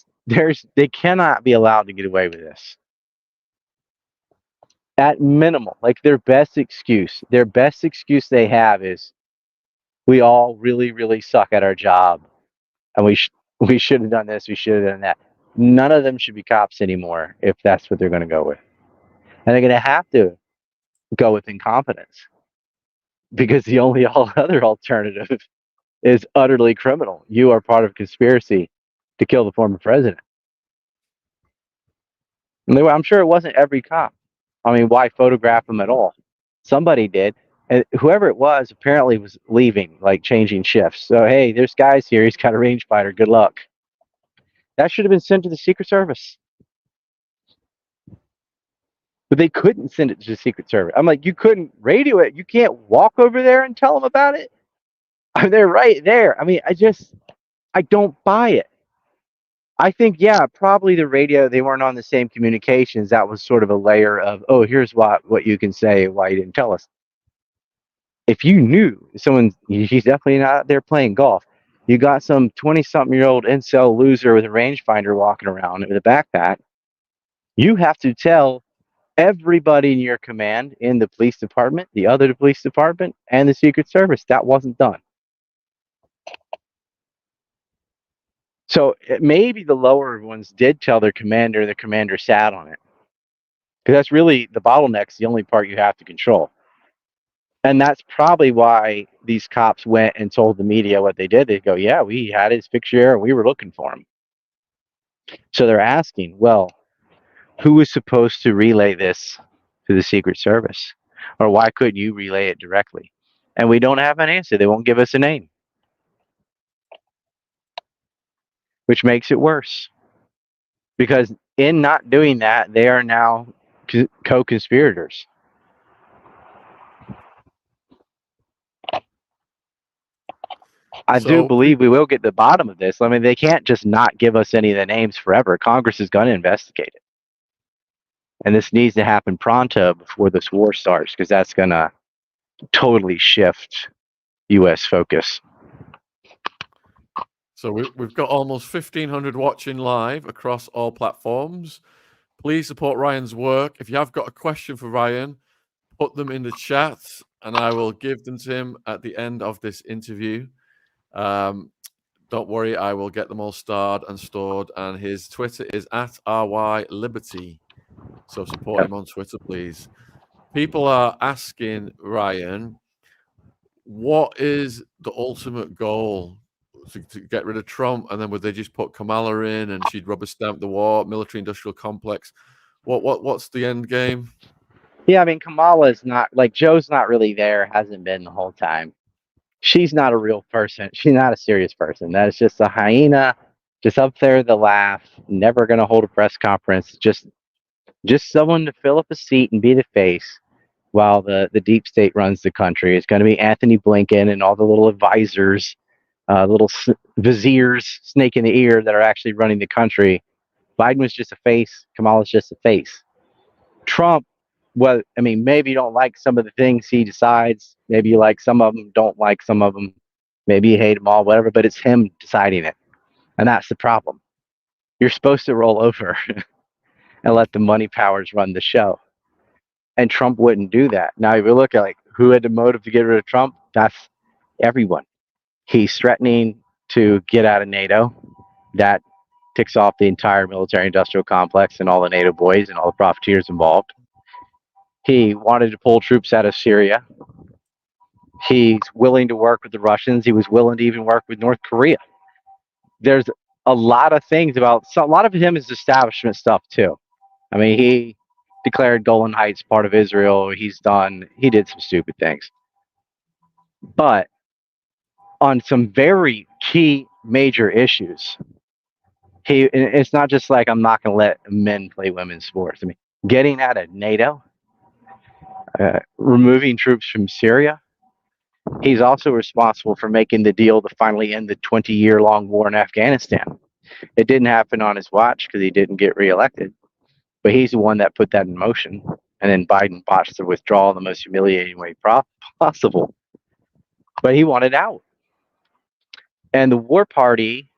Speaker 2: they cannot be allowed to get away with this. At minimal, like their best excuse they have is we all really, really suck at our job, and we should have done this, we should have done that. None of them should be cops anymore if that's what they're going to go with. And they're going to have to go with incompetence because the only other alternative is utterly criminal. You are part of a conspiracy to kill the former president. And I'm sure it wasn't every cop. I mean, why photograph them at all? Somebody did. And whoever it was apparently was leaving, like changing shifts. So, hey, there's guys here. He's got a rangefinder. Good luck. That should have been sent to the Secret Service. But they couldn't send it to the Secret Service. I'm like, you couldn't radio it. You can't walk over there and tell them about it. I mean, they're right there. I mean, I don't buy it. I think, yeah, probably the radio, they weren't on the same communications. That was sort of a layer of, oh, here's what you can say, why you didn't tell us. If you knew he's definitely not out there playing golf. You got some 20-something-year-old incel loser with a rangefinder walking around with a backpack. You have to tell everybody in your command in the police department, the other police department, and the Secret Service. That wasn't done. So maybe the lower ones did tell their commander, the commander sat on it. Because that's really, the bottleneck's the only part you have to control. And that's probably why these cops went and told the media what they did. They go, yeah, we had his picture and we were looking for him. So they're asking, well, who was supposed to relay this to the Secret Service? Or why couldn't you relay it directly? And we don't have an answer. They won't give us a name. Which makes it worse. Because in not doing that, they are now co-conspirators. I do believe we will get to the bottom of this. I mean, they can't just not give us any of the names forever. Congress is going to investigate it. And this needs to happen pronto before this war starts, because that's going to totally shift U.S. focus.
Speaker 1: So we've got almost 1,500 watching live across all platforms. Please support Ryan's work. If you have got a question for Ryan, put them in the chat, and I will give them to him at the end of this interview. Don't worry, I will get them all starred and stored. And his Twitter is @RYLiberty. So support him on Twitter, please. People are asking Ryan, what is the ultimate goal? To get rid of Trump, and then would they just put Kamala in and she'd rubber stamp the war, military-industrial complex? What's the end game?
Speaker 2: Yeah, I mean, Kamala is not, like, Joe's not really there, hasn't been the whole time. She's not a real person. She's not a serious person. That is just a hyena, just up there to laugh, never going to hold a press conference, just someone to fill up a seat and be the face while the deep state runs the country. It's going to be Anthony Blinken and all the little advisors, little viziers, snake in the ear, that are actually running the country. Biden was just a face. Kamala's just a face. Trump, well, I mean, maybe you don't like some of the things he decides. Maybe you like some of them, don't like some of them. Maybe you hate them all, whatever, but it's him deciding it. And that's the problem. You're supposed to roll over and let the money powers run the show. And Trump wouldn't do that. Now, if you look at, like, who had the motive to get rid of Trump, that's everyone. He's threatening to get out of NATO. That ticks off the entire military-industrial complex and all the NATO boys and all the profiteers involved. He wanted to pull troops out of Syria. He's willing to work with the Russians. He was willing to even work with North Korea. There's a lot of things about, so a lot of him is establishment stuff too. I mean, he declared Golan Heights part of Israel. He did some stupid things. But on some very key major issues, it's not just like, I'm not going to let men play women's sports. I mean, getting out of NATO, removing troops from Syria. He's also responsible for making the deal to finally end the 20-year-long war in Afghanistan. It didn't happen on his watch because he didn't get reelected, but he's the one that put that in motion. And then Biden botched the withdrawal in the most humiliating way possible. But he wanted out. And the war party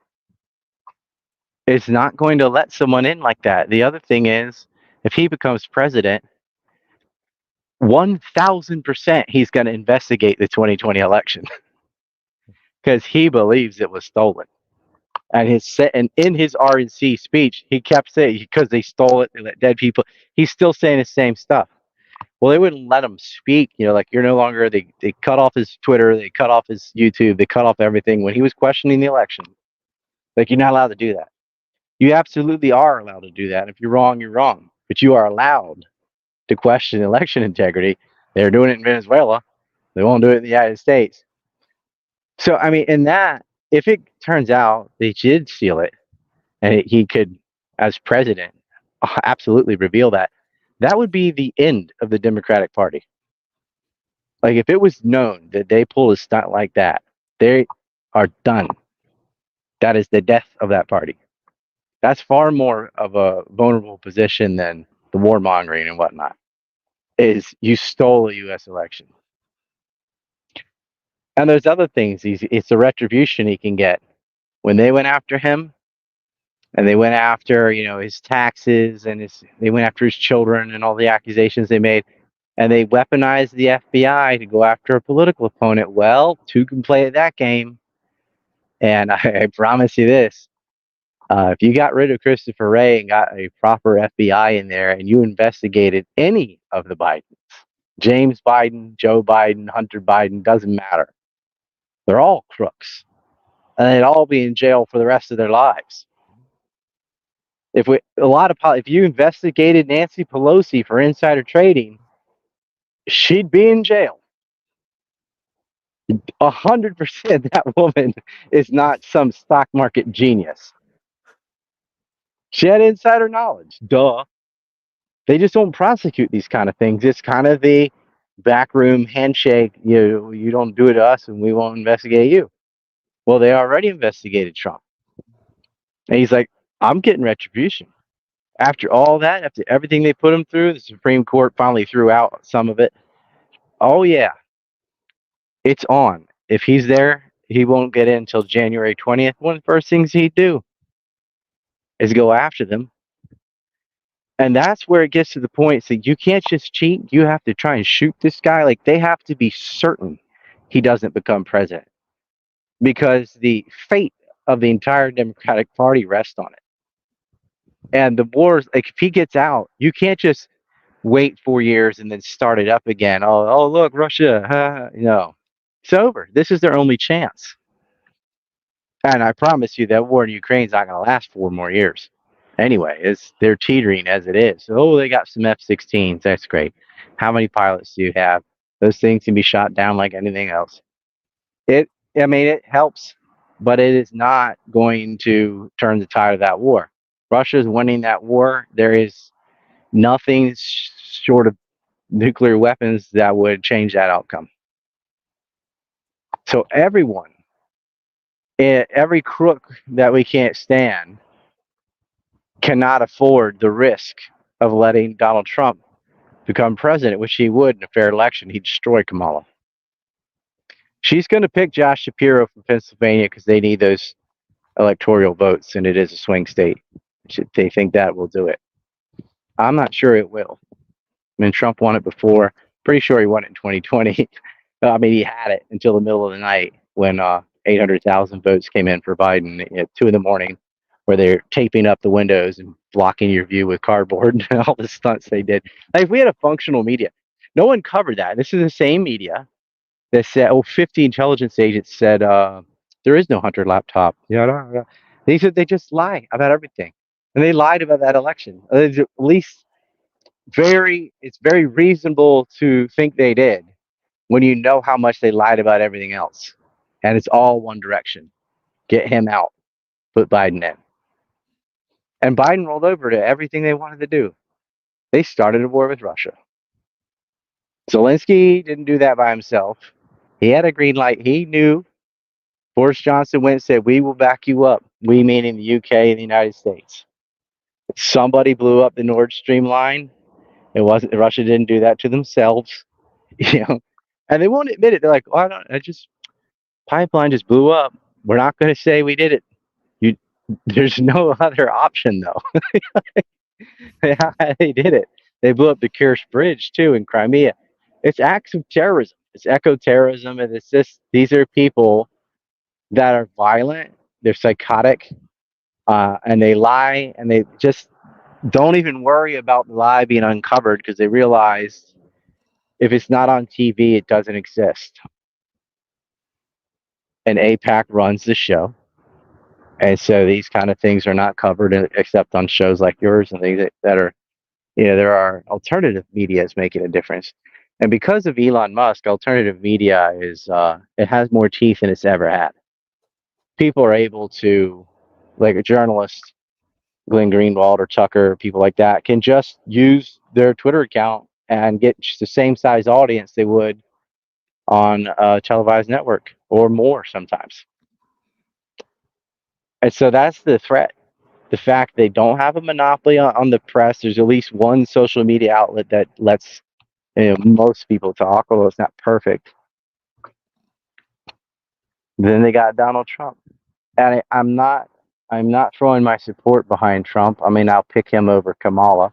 Speaker 2: is not going to let someone in like that. The other thing is, if he becomes president, 1,000% he's going to investigate the 2020 election because he believes it was stolen. And in his RNC speech, he kept saying, because they stole it, they let dead people. He's still saying the same stuff. Well, they wouldn't let him speak. Like, you're no longer. They cut off his Twitter, they cut off his YouTube, they cut off everything when he was questioning the election. Like, you're not allowed to do that. You absolutely are allowed to do that. If you're wrong, you're wrong. But you are allowed to question election integrity. They're doing it in Venezuela. They won't do it in the United States. So, I mean, in that, if it turns out they did steal it, and he could, as president, absolutely reveal that, that would be the end of the Democratic Party. Like, if it was known that they pulled a stunt like that, they are done. That is the death of that party. That's far more of a vulnerable position than the warmongering and whatnot. Is you stole a U.S. election. And there's other things. It's the retribution he can get. When they went after him, and they went after, his taxes, and they went after his children and all the accusations they made, and they weaponized the FBI to go after a political opponent. Well, two can play at that game. And I promise you this. If you got rid of Christopher Wray and got a proper FBI in there, and you investigated any of the Bidens, James Biden, Joe Biden, Hunter Biden, doesn't matter. They're all crooks. And they'd all be in jail for the rest of their lives. If you investigated Nancy Pelosi for insider trading, she'd be in jail. 100% that woman is not some stock market genius. She had insider knowledge. Duh. They just don't prosecute these kind of things. It's kind of the backroom handshake. You don't do it to us and we won't investigate you. Well, they already investigated Trump. And he's like, I'm getting retribution. After all that, after everything they put him through, the Supreme Court finally threw out some of it. Oh, yeah. It's on. If he's there, he won't get in until January 20th. One of the first things he'd do is go after them. And that's where it gets to the point. So you can't just cheat. You have to try and shoot this guy. Like, they have to be certain he doesn't become president, because the fate of the entire Democratic Party rests on it. And the wars, like, if he gets out, you can't just wait 4 years and then start it up again. Oh, look, Russia. No, it's over. This is their only chance. And I promise you that war in Ukraine is not going to last 4 more years. Anyway, they're teetering as it is. Oh, they got some F-16s. That's great. How many pilots do you have? Those things can be shot down like anything else. It helps, but it is not going to turn the tide of that war. Russia's winning that war. There is nothing short of nuclear weapons that would change that outcome. So every crook that we can't stand cannot afford the risk of letting Donald Trump become president, which he would in a fair election. He'd destroy Kamala. She's going to pick Josh Shapiro from Pennsylvania because they need those electoral votes, and it is a swing state. They think that will do it. I'm not sure it will. I mean, Trump won it before. Pretty sure he won it in 2020. I mean, he had it until the middle of the night when 800,000 votes came in for Biden at 2 a.m. where they're taping up the windows and blocking your view with cardboard and all the stunts they did. Like, if we had a functional media, no one covered that. This is the same media that said, 50 intelligence agents said there is no Hunter laptop. Yeah, they said they just lie about everything, and they lied about that election. At least it's very reasonable to think they did when you know how much they lied about everything else, and it's all one direction: get him out, put Biden in. And Biden rolled over to everything they wanted to do. They started a war with Russia. Zelensky didn't do that by himself. He had a green light. He knew. Boris Johnson went and said, "We will back you up." We meaning the UK and the United States. Somebody blew up the Nord Stream line. It wasn't Russia. Didn't do that to themselves, And they won't admit it. They're like, "Oh, pipeline just blew up. We're not going to say we did it." There's no other option, though. They did it. They blew up the Kerch Bridge too in Crimea. It's acts of terrorism. It's eco-terrorism, and it's just these are people that are violent. They're psychotic, and they lie, and they just don't even worry about the lie being uncovered because they realize if it's not on TV, it doesn't exist. And APAC runs the show. And so these kind of things are not covered except on shows like yours and things that are, there are alternative medias making a difference. And because of Elon Musk, alternative media it has more teeth than it's ever had. People are able to, like a journalist, Glenn Greenwald or Tucker, people like that, can just use their Twitter account and get the same size audience they would on a televised network or more sometimes. And so that's the threat. The fact they don't have a monopoly on the press. There's at least one social media outlet that lets most people talk, although it's not perfect. Then they got Donald Trump. And I'm not throwing my support behind Trump. I mean, I'll pick him over Kamala.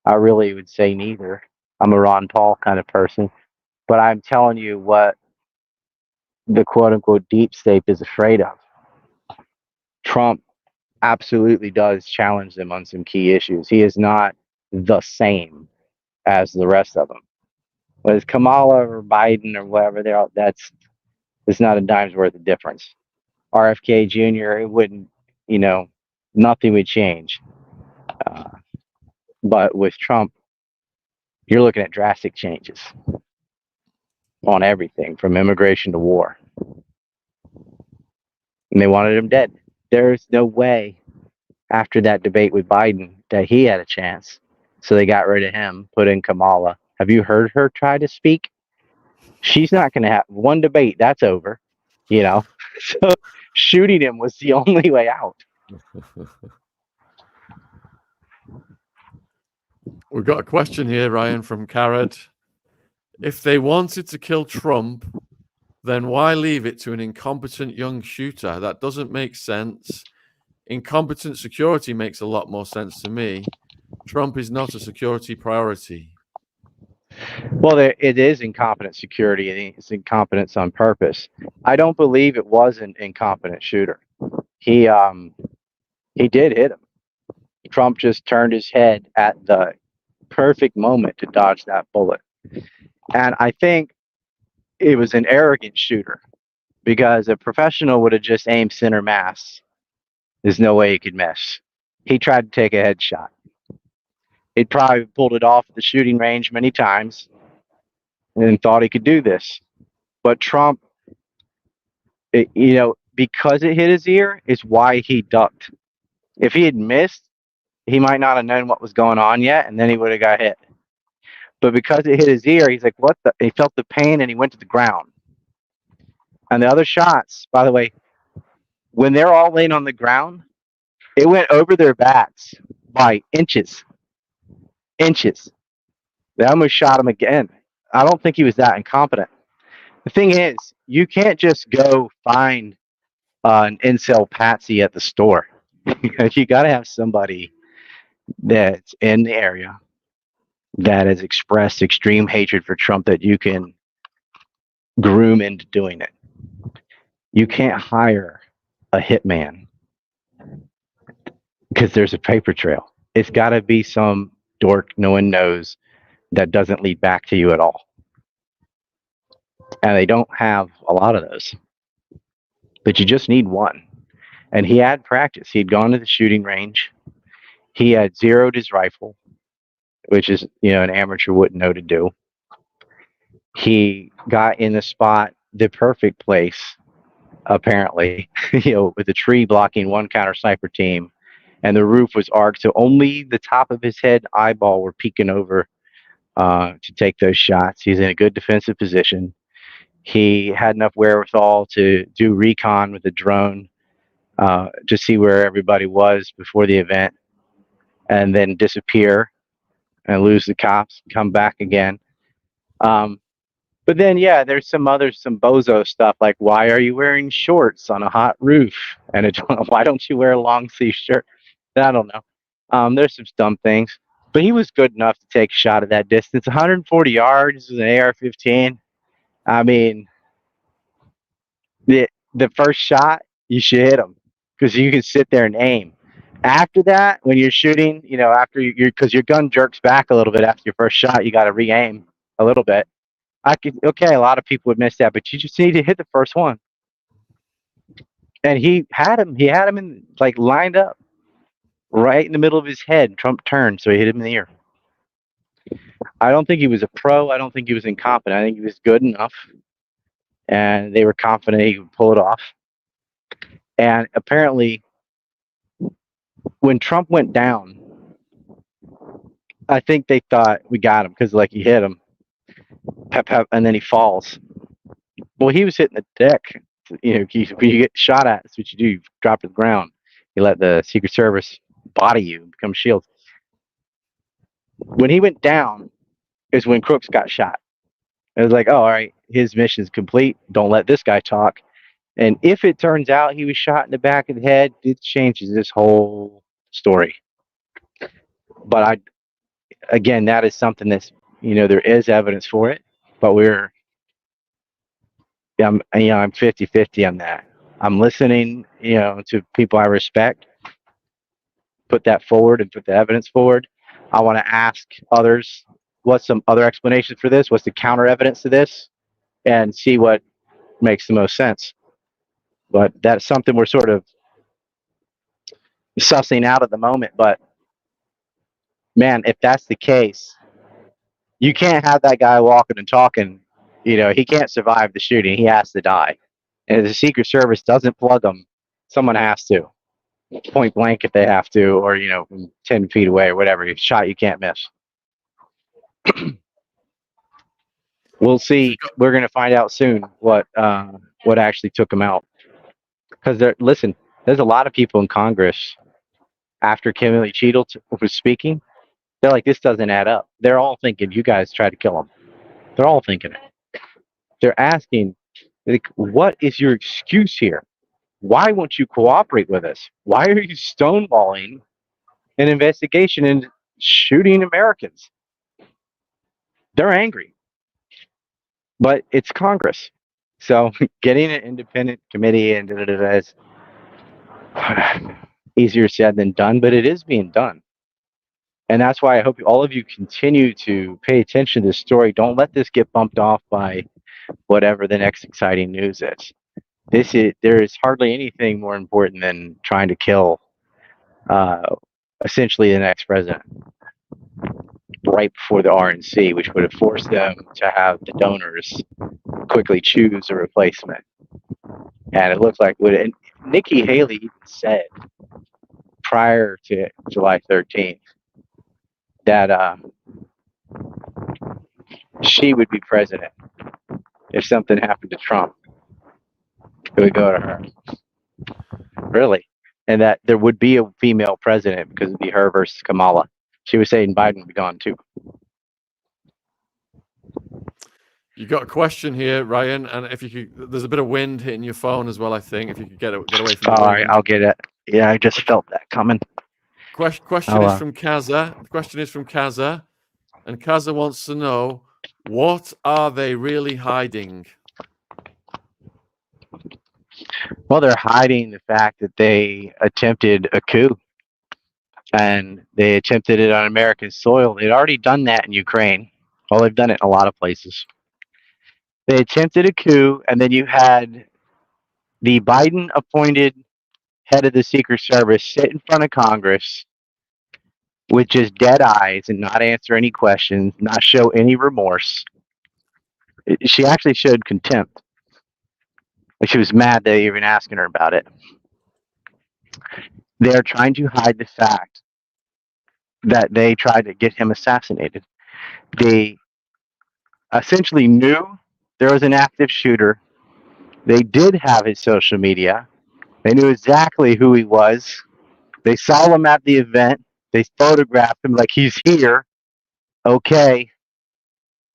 Speaker 2: I really would say neither. I'm a Ron Paul kind of person. But I'm telling you what the quote-unquote deep state is afraid of. Trump absolutely does challenge them on some key issues. He is not the same as the rest of them. Whether it's Kamala or Biden or whatever, it's not a dime's worth of difference. RFK Jr., it wouldn't, nothing would change. But with Trump, you're looking at drastic changes on everything from immigration to war. And they wanted him dead. There's no way after that debate with Biden that he had a chance. So they got rid of him, put in Kamala. Have you heard her try to speak? She's not going to have one debate. That's over, So shooting him was the only way out.
Speaker 1: We've got a question here, Ryan, from Karad. If they wanted to kill Trump, then why leave it to an incompetent young shooter? That doesn't make sense. Incompetent security makes a lot more sense to me. Trump is not a security priority.
Speaker 2: Well, it is incompetent security. It's incompetence on purpose. I don't believe it was an incompetent shooter. He did hit him. Trump just turned his head at the perfect moment to dodge that bullet. And I think it was an arrogant shooter because a professional would have just aimed center mass. There's no way he could miss. He tried to take a headshot. He'd probably pulled it off at the shooting range many times and thought he could do this. But Trump, because it hit his ear is why he ducked. If he had missed, he might not have known what was going on yet, and then he would have got hit. But because it hit his ear, he's like, what the? He felt the pain, and he went to the ground. And the other shots, by the way, when they're all laying on the ground, it went over their backs by inches. Inches. They almost shot him again. I don't think he was that incompetent. The thing is, you can't just go find an incel patsy at the store. You got to have somebody that's in the area that has expressed extreme hatred for Trump that you can groom into doing it. You can't hire a hitman. because there's a paper trail. It's got to be some dork no one knows that doesn't lead back to you at all. And they don't have a lot of those. But you just need one. And he had practice. He'd gone to the shooting range. He had zeroed his rifle, which is, an amateur wouldn't know to do. He got in the spot, the perfect place, apparently, with a tree blocking one counter sniper team. And the roof was arced, so only the top of his head eyeball were peeking over to take those shots. He's in a good defensive position. He had enough wherewithal to do recon with a drone to see where everybody was before the event, and then disappear and lose the cops, come back again. But then, there's some bozo stuff like, why are you wearing shorts on a hot roof? And why don't you wear a long sleeve shirt? I don't know. There's some dumb things. But he was good enough to take a shot at that distance. 140 yards with an AR-15. I mean, the first shot, you should hit him because you can sit there and aim. After that, when you're shooting, because your gun jerks back a little bit after your first shot, you got to re-aim a little bit. A lot of people would miss that, but you just need to hit the first one. And he had him in, lined up right in the middle of his head. Trump turned, so he hit him in the ear. I don't think he was a pro. I don't think he was incompetent. I think he was good enough, and they were confident he could pull it off. And apparently, when Trump went down, I think they thought we got him because, he hit him. Pep, pep, and then he falls. Well, he was hitting the deck. When you get shot at, that's what you do. You drop to the ground. You let the Secret Service body you, become a shield. When he went down is when Crooks got shot. It was like, oh, all right, his mission's complete. Don't let this guy talk. And if it turns out he was shot in the back of the head, it changes this whole story. But again, that is something that's, there is evidence for it, but I'm 50-50 on that. I'm listening, to people I respect, put that forward and put the evidence forward. I want to ask others, what's some other explanations for this? What's the counter evidence to this? And see what makes the most sense. But that's something we're sort of sussing out at the moment. But man, if that's the case, you can't have that guy walking and talking. He can't survive the shooting. He has to die. And if the Secret Service doesn't plug him, someone has to. Point blank if they have to, or, from 10 feet away or whatever. You're shot, you can't miss. We'll see. We're going to find out soon what actually took him out. Because there's a lot of people in Congress after Kimberly Cheadle was speaking. They're like, this doesn't add up. They're all thinking you guys tried to kill him. They're all thinking it. They're asking, what is your excuse here? Why won't you cooperate with us? Why are you stonewalling an investigation and shooting Americans? They're angry. But it's Congress. So getting an independent committee and is easier said than done, but it is being done. And that's why I hope all of you continue to pay attention to this story. Don't let this get bumped off by whatever the next exciting news is. There is hardly anything more important than trying to kill essentially the next president right before the RNC, which would have forced them to have the donors quickly choose a replacement. And it looks like Nikki Haley even said prior to July 13th that she would be president if something happened to Trump. It would go to her. Really. And that there would be a female president because it'd be her versus Kamala. She was saying Biden would be gone too.
Speaker 1: You got a question here, Ryan, and if you could, there's a bit of wind hitting your phone as well. I think if you could get away from.
Speaker 2: All right, I'll get it. Yeah, I just felt that coming.
Speaker 1: Question is from Kaza. The question is from Kaza, and Kaza wants to know, what are they really hiding?
Speaker 2: Well, they're hiding the fact that they attempted a coup. and they attempted it on American soil. They'd already done that in Ukraine. Well, they've done it in a lot of places. They attempted a coup, and then you had the Biden appointed head of the Secret Service sit in front of Congress with just dead eyes and not answer any questions, not show any remorse. She actually showed contempt. Like, she was mad they were even asking her about it. They're trying to hide the fact that they tried to get him assassinated. They essentially knew there was an active shooter. They did have his social media. They knew exactly who he was. They saw him at the event. They photographed him like, he's here. Okay,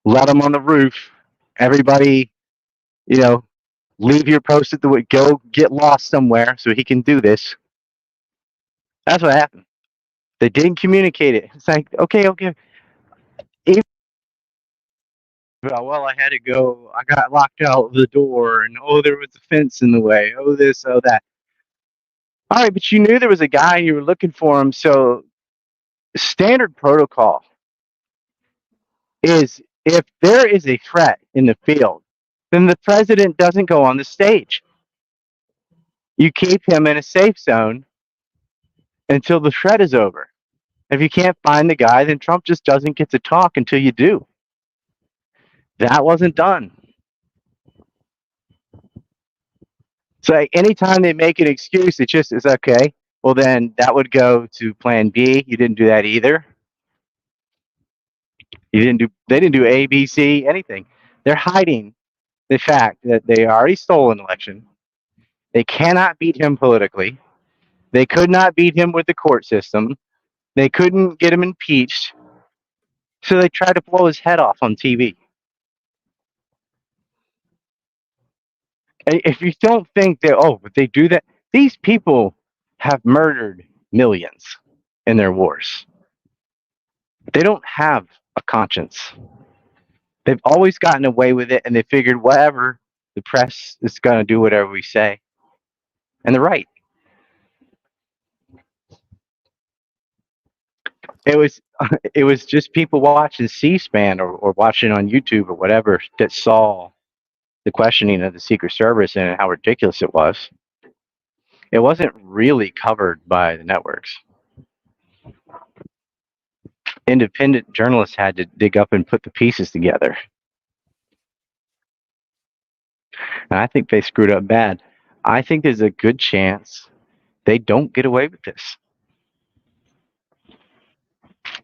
Speaker 2: let him on the roof. Everybody, leave your post at the go get lost somewhere so he can do this. That's what happened. They didn't communicate it. It's like, okay. Well, I had to go. I got locked out of the door, and there was a fence in the way. Oh, this, oh, that. All right, but you knew there was a guy and you were looking for him. So, standard protocol is if there is a threat in the field, then the president doesn't go on the stage. You keep him in a safe zone until the threat is over. If you can't find the guy, then Trump just doesn't get to talk until you do. That wasn't done. So anytime they make an excuse, it just is okay. Well, then that would go to plan B. You didn't do that either. They didn't do A, B, C, anything. They're hiding the fact that they already stole an election. They cannot beat him politically. They could not beat him with the court system. They couldn't get him impeached. So they tried to blow his head off on TV. If you don't think that, but they do that, these people have murdered millions in their wars. They don't have a conscience. They've always gotten away with it, and they figured whatever, the press is going to do whatever we say. And they're right. It was just people watching C-SPAN or watching on YouTube or whatever that saw the questioning of the Secret Service and how ridiculous it was. It wasn't really covered by the networks. Independent journalists had to dig up and put the pieces together. And I think they screwed up bad. I think there's a good chance they don't get away with this.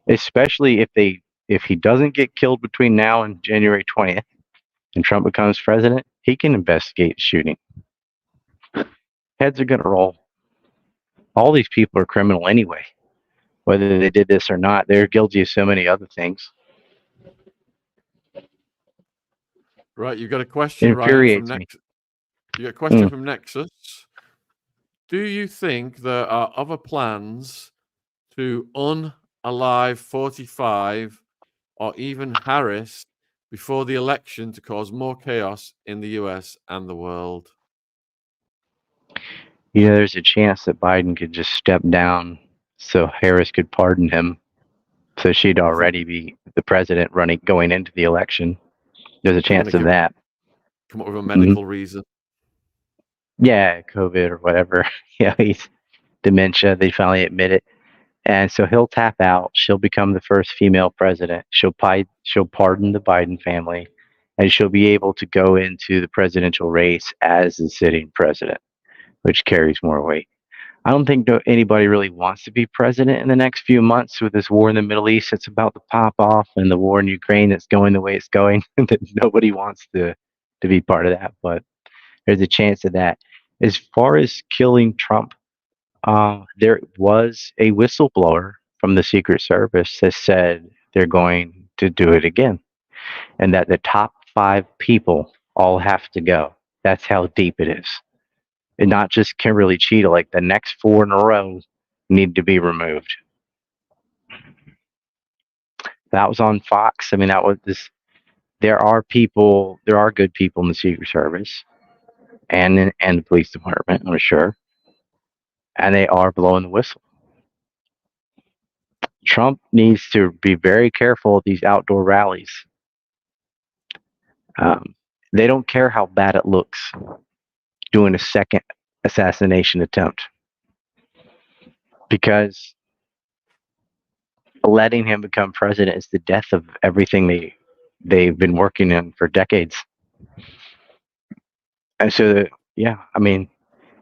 Speaker 2: Especially if he doesn't get killed between now and January 20th and Trump becomes president, he can investigate shooting. Heads are going to roll. All these people are criminal anyway. Whether they did this or not, they're guilty of so many other things.
Speaker 1: Right, you've got a question, Ryan, from Nexus. You got a question from Nexus. Do you think there are other plans to unalive 45 or even Harris before the election to cause more chaos in the US and the world?
Speaker 2: There's a chance that Biden could just step down so Harris could pardon him. So she'd already be the president going into the election. There's a chance of that.
Speaker 1: Come up with a medical reason.
Speaker 2: Yeah, COVID or whatever. He's dementia. They finally admit it. And so he'll tap out. She'll become the first female president. She'll pardon the Biden family, and she'll be able to go into the presidential race as the sitting president, which carries more weight. I don't think anybody really wants to be president in the next few months with this war in the Middle East that's about to pop off and the war in Ukraine that's going the way it's going. That nobody wants to be part of that, but there's a chance of that. As far as killing Trump, there was a whistleblower from the Secret Service that said they're going to do it again, and that the top 5 people all have to go. That's how deep it is. And not just Kimberly Cheetah, like the next 4 in a row need to be removed. That was on Fox. I mean, that was this. There are good people in the Secret Service and the police department, I'm sure. And they are blowing the whistle. Trump needs to be very careful at these outdoor rallies. They don't care how bad it looks doing a second assassination attempt, because letting him become president is the death of everything they've been working on for decades. And so, yeah, I mean,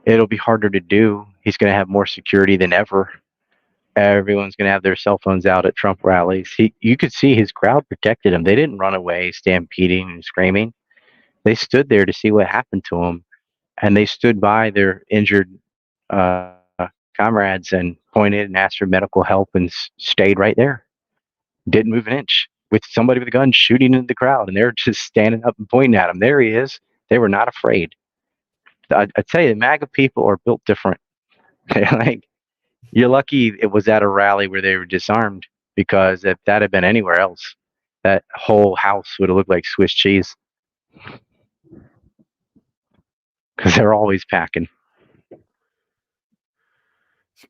Speaker 2: it'll be harder to do. He's going to have more security than ever. Everyone's going to have their cell phones out at Trump rallies. You could see his crowd protected him. They didn't run away, stampeding and screaming. They stood there to see what happened to him, and they stood by their injured uh, comrades and pointed and asked for medical help and stayed right there. Didn't move an inch, with somebody with a gun shooting into the crowd, and they're just standing up and pointing at him. There he is. They were not afraid. I tell you, the MAGA people are built different. Like, you're lucky it was at a rally where they were disarmed, because if that had been anywhere else, that whole house would have looked like Swiss cheese, because they're always packing.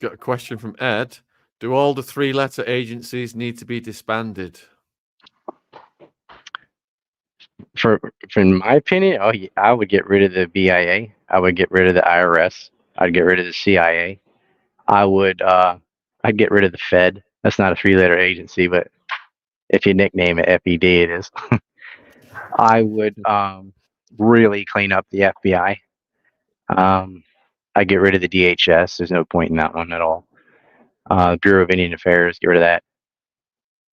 Speaker 1: Got a question from Ed. Do all the 3-letter agencies need to be disbanded?
Speaker 2: In my opinion, I would get rid of the BIA. I would get rid of the IRS. I'd get rid of the CIA. I'd get rid of the Fed. That's not a 3-letter agency, but if you nickname it FED, it is. I would really clean up the FBI. I'd get rid of the DHS. There's no point in that one at all. Bureau of Indian Affairs, get rid of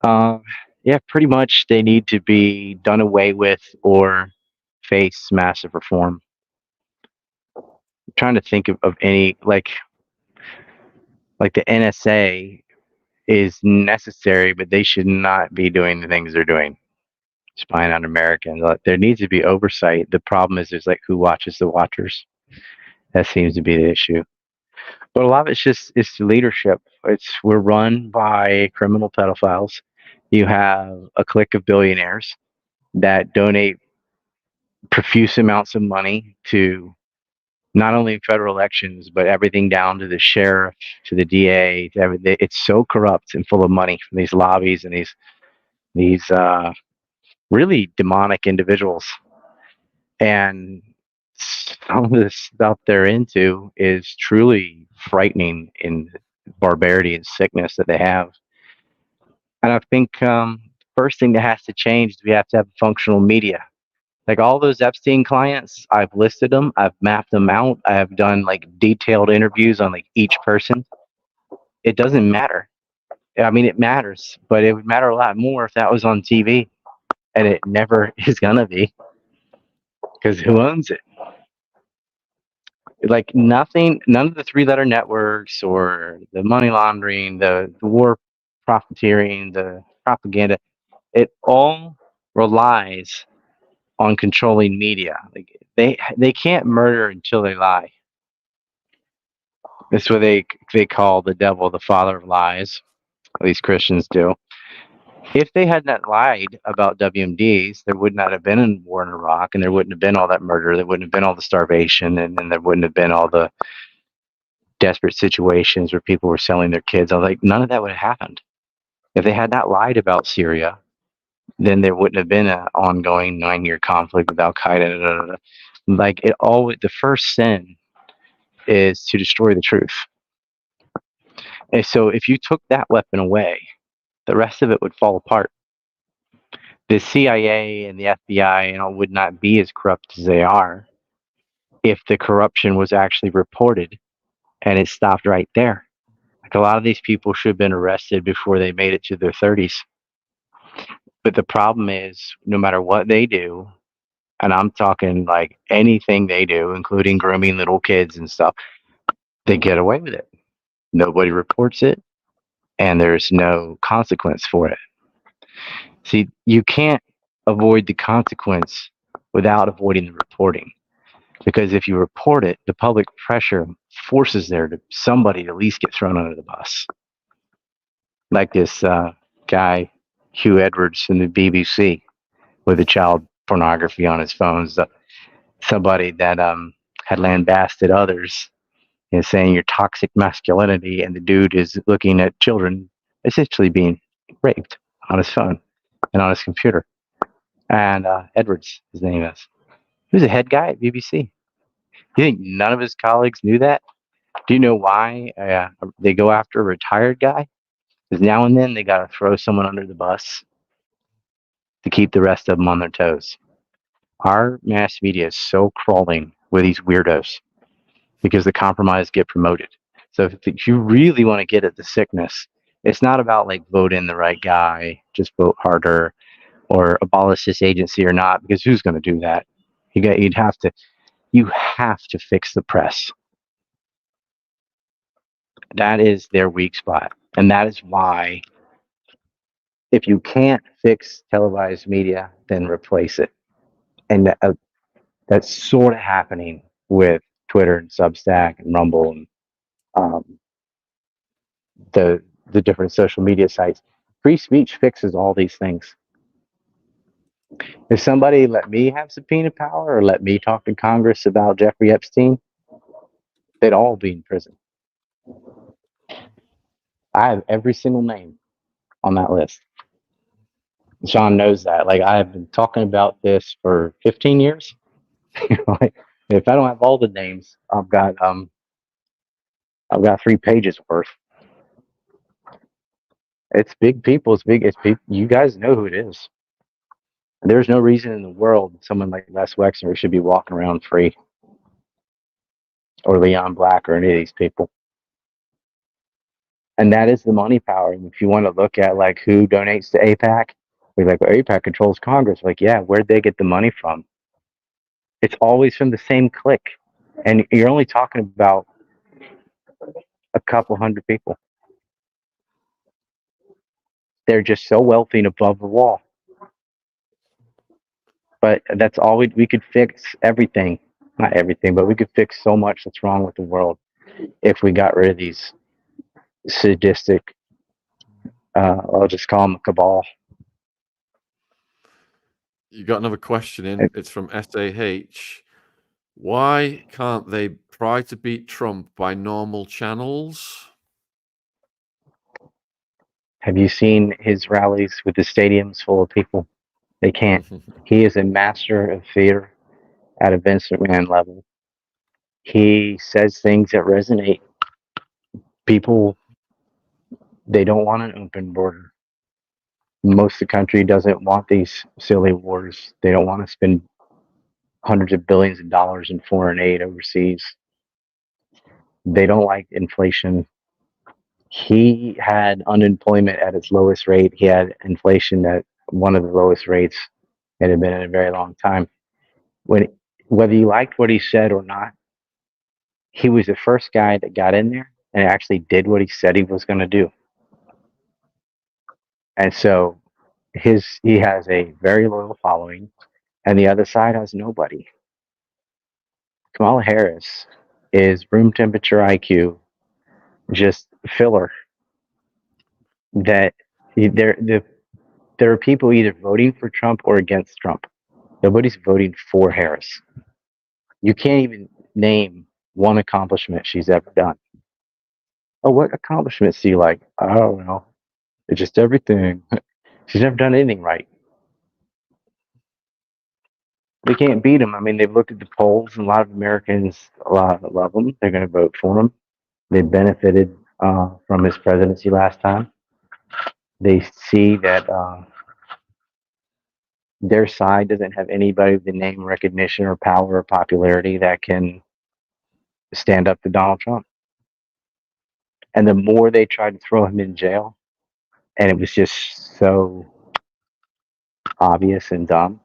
Speaker 2: that. Yeah, pretty much they need to be done away with or face massive reform. I'm trying to think of any, like the NSA is necessary, but they should not be doing the things they're doing, spying on Americans. There needs to be oversight. The problem is there's like, who watches the watchers? That seems to be the issue. But a lot of it's leadership. We're run by criminal pedophiles. You have a clique of billionaires that donate profuse amounts of money to not only federal elections, but everything down to the sheriff, to the DA, to everything. It's so corrupt and full of money from these lobbies and these really demonic individuals. And some of the stuff they're into is truly frightening in barbarity and sickness that they have. And I think first thing that has to change is we have to have functional media. Like all those Epstein clients, I've listed them, I've mapped them out, I have done like detailed interviews on like each person. It doesn't matter. I mean, it matters, but it would matter a lot more if that was on TV, and it never is gonna be, because who owns it? Like nothing, none of the 3-letter networks or the money laundering, the war profiteering, the propaganda, it all relies on controlling media. Like they can't murder until they lie. That's what they call the devil the father of lies. At least Christians do. If they had not lied about WMDs, there would not have been a war in Iraq, and there wouldn't have been all that murder. There wouldn't have been all the starvation, and then there wouldn't have been all the desperate situations where people were selling their kids. I was like, none of that would have happened. If they had not lied about Syria, then there wouldn't have been an ongoing 9-year conflict with Al Qaeda. Like it always, the first sin is to destroy the truth. And so if you took that weapon away, the rest of it would fall apart. The CIA and the FBI would not be as corrupt as they are if the corruption was actually reported and it stopped right there. Like a lot of these people should have been arrested before they made it to their 30s. But the problem is, no matter what they do, and I'm talking like anything they do, including grooming little kids and stuff, they get away with it. Nobody reports it, and there's no consequence for it. See, you can't avoid the consequence without avoiding the reporting. Because if you report it, the public pressure forces somebody to at least get thrown under the bus. Like this guy, Hugh Edwards in the BBC, with the child pornography on his phones. Somebody that had lambasted others and saying you're toxic masculinity, and the dude is looking at children essentially being raped on his phone and on his computer. And Edwards, his name is. He was a head guy at BBC. You think none of his colleagues knew that? Do you know why they go after a retired guy? Because now and then they got to throw someone under the bus to keep the rest of them on their toes. Our mass media is so crawling with these weirdos because the compromised get promoted. So if you really want to get at the sickness, it's not about like vote in the right guy, just vote harder, or abolish this agency or not, because who's going to do that? You have to fix the press. That is their weak spot. And that is why if you can't fix televised media, then replace it. And that's sort of happening with Twitter and Substack and Rumble and the different social media sites. Free speech fixes all these things. If somebody let me have subpoena power or let me talk to Congress about Jeffrey Epstein, they'd all be in prison. I have every single name on that list. Sean knows that. Like, I've been talking about this for 15 years. Like, if I don't have all the names, I've got 3 pages worth. It's big people. It's big. It's people. You guys know who it is. There's no reason in the world someone like Les Wexner should be walking around free, or Leon Black, or any of these people. And that is the money power. And if you want to look at like who donates to AIPAC, we're like, well, AIPAC controls Congress. Like, yeah, where'd they get the money from? It's always from the same clique. And you're only talking about a couple hundred people. They're just so wealthy and above the wall. But that's all we could fix everything. Not everything, but we could fix so much that's wrong with the world if we got rid of these sadistic, I'll just call them a cabal.
Speaker 1: You got another question in. It's from SAH. Why can't they try to beat Trump by normal channels?
Speaker 2: Have you seen his rallies with the stadiums full of people? They can't. He is a master of theater at a Vince McMahon level. He says things that resonate. People, they don't want an open border. Most of the country doesn't want these silly wars. They don't want to spend hundreds of billions of dollars in foreign aid overseas. They don't like inflation. He had unemployment at its lowest rate. He had inflation at one of the lowest rates it had been in a very long time. Whether you liked what he said or not, he was the first guy that got in there and actually did what he said he was going to do. And so he has a very loyal following, and the other side has nobody. Kamala Harris is room temperature IQ, just filler. That there are people either voting for Trump or against Trump. Nobody's voting for Harris. You can't even name one accomplishment she's ever done. Oh, what accomplishments do you like? I don't know. It's just everything. She's never done anything right. They can't beat him. I mean, they've looked at the polls, and a lot of Americans love him. They're going to vote for him. They benefited from his presidency last time. They see that their side doesn't have anybody with the name recognition or power or popularity that can stand up to Donald Trump. And the more they tried to throw him in jail, and it was just so obvious and dumb,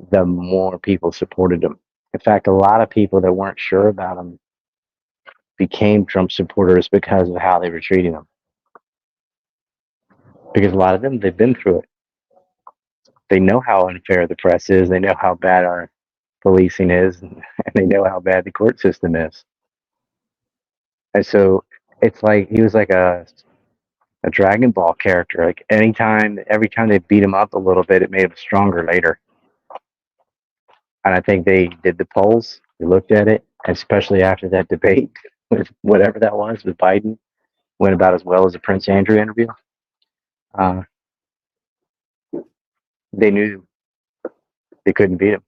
Speaker 2: the more people supported him. In fact, a lot of people that weren't sure about him became Trump supporters because of how they were treating him. Because a lot of them, they've been through it. They know how unfair the press is. They know how bad our policing is, and they know how bad the court system is. And so it's like he was like a Dragon Ball character. Like every time they beat him up a little bit, it made him stronger later. And I think they did the polls. They looked at it, especially after that debate, whatever that was with Biden, went about as well as the Prince Andrew interview. They knew they couldn't beat him.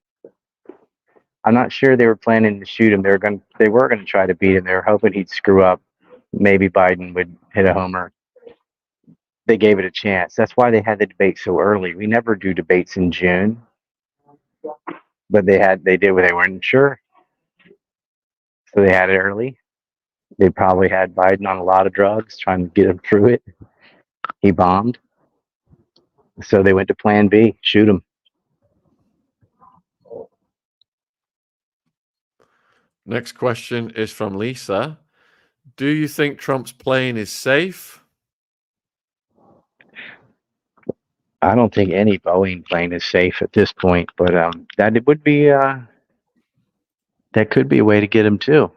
Speaker 2: I'm not sure they were planning to shoot him. They were going to try to beat him. They were hoping he'd screw up. Maybe Biden would hit a homer. They gave it a chance. That's why they had the debate so early. We never do debates in June, but they did what they weren't sure, so they had it early. They probably had Biden on a lot of drugs, trying to get him through it. He bombed, so they went to Plan B: shoot him.
Speaker 1: Next question is from Lisa. Do you think Trump's plane is safe?
Speaker 2: I don't think any Boeing plane is safe at this point, but that it would be that could be a way to get him too.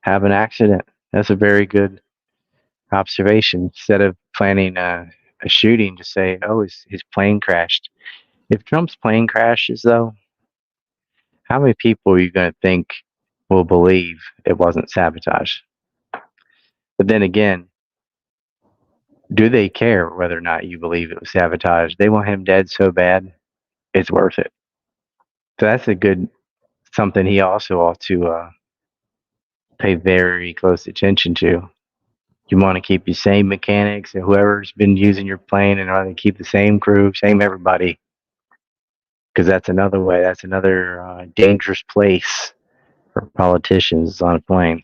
Speaker 2: Have an accident. That's a very good observation. Instead of planning a shooting, to say, "Oh, his plane crashed." If Trump's plane crashes, though, how many people are you going to think will believe it wasn't sabotage? But then again, do they care whether or not you believe it was sabotage? They want him dead so bad, it's worth it. So that's something he also ought to pay very close attention to. You want to keep your same mechanics and whoever's been using your plane, and want to keep the same crew, same everybody, because that's another way. That's another dangerous place for politicians on a plane.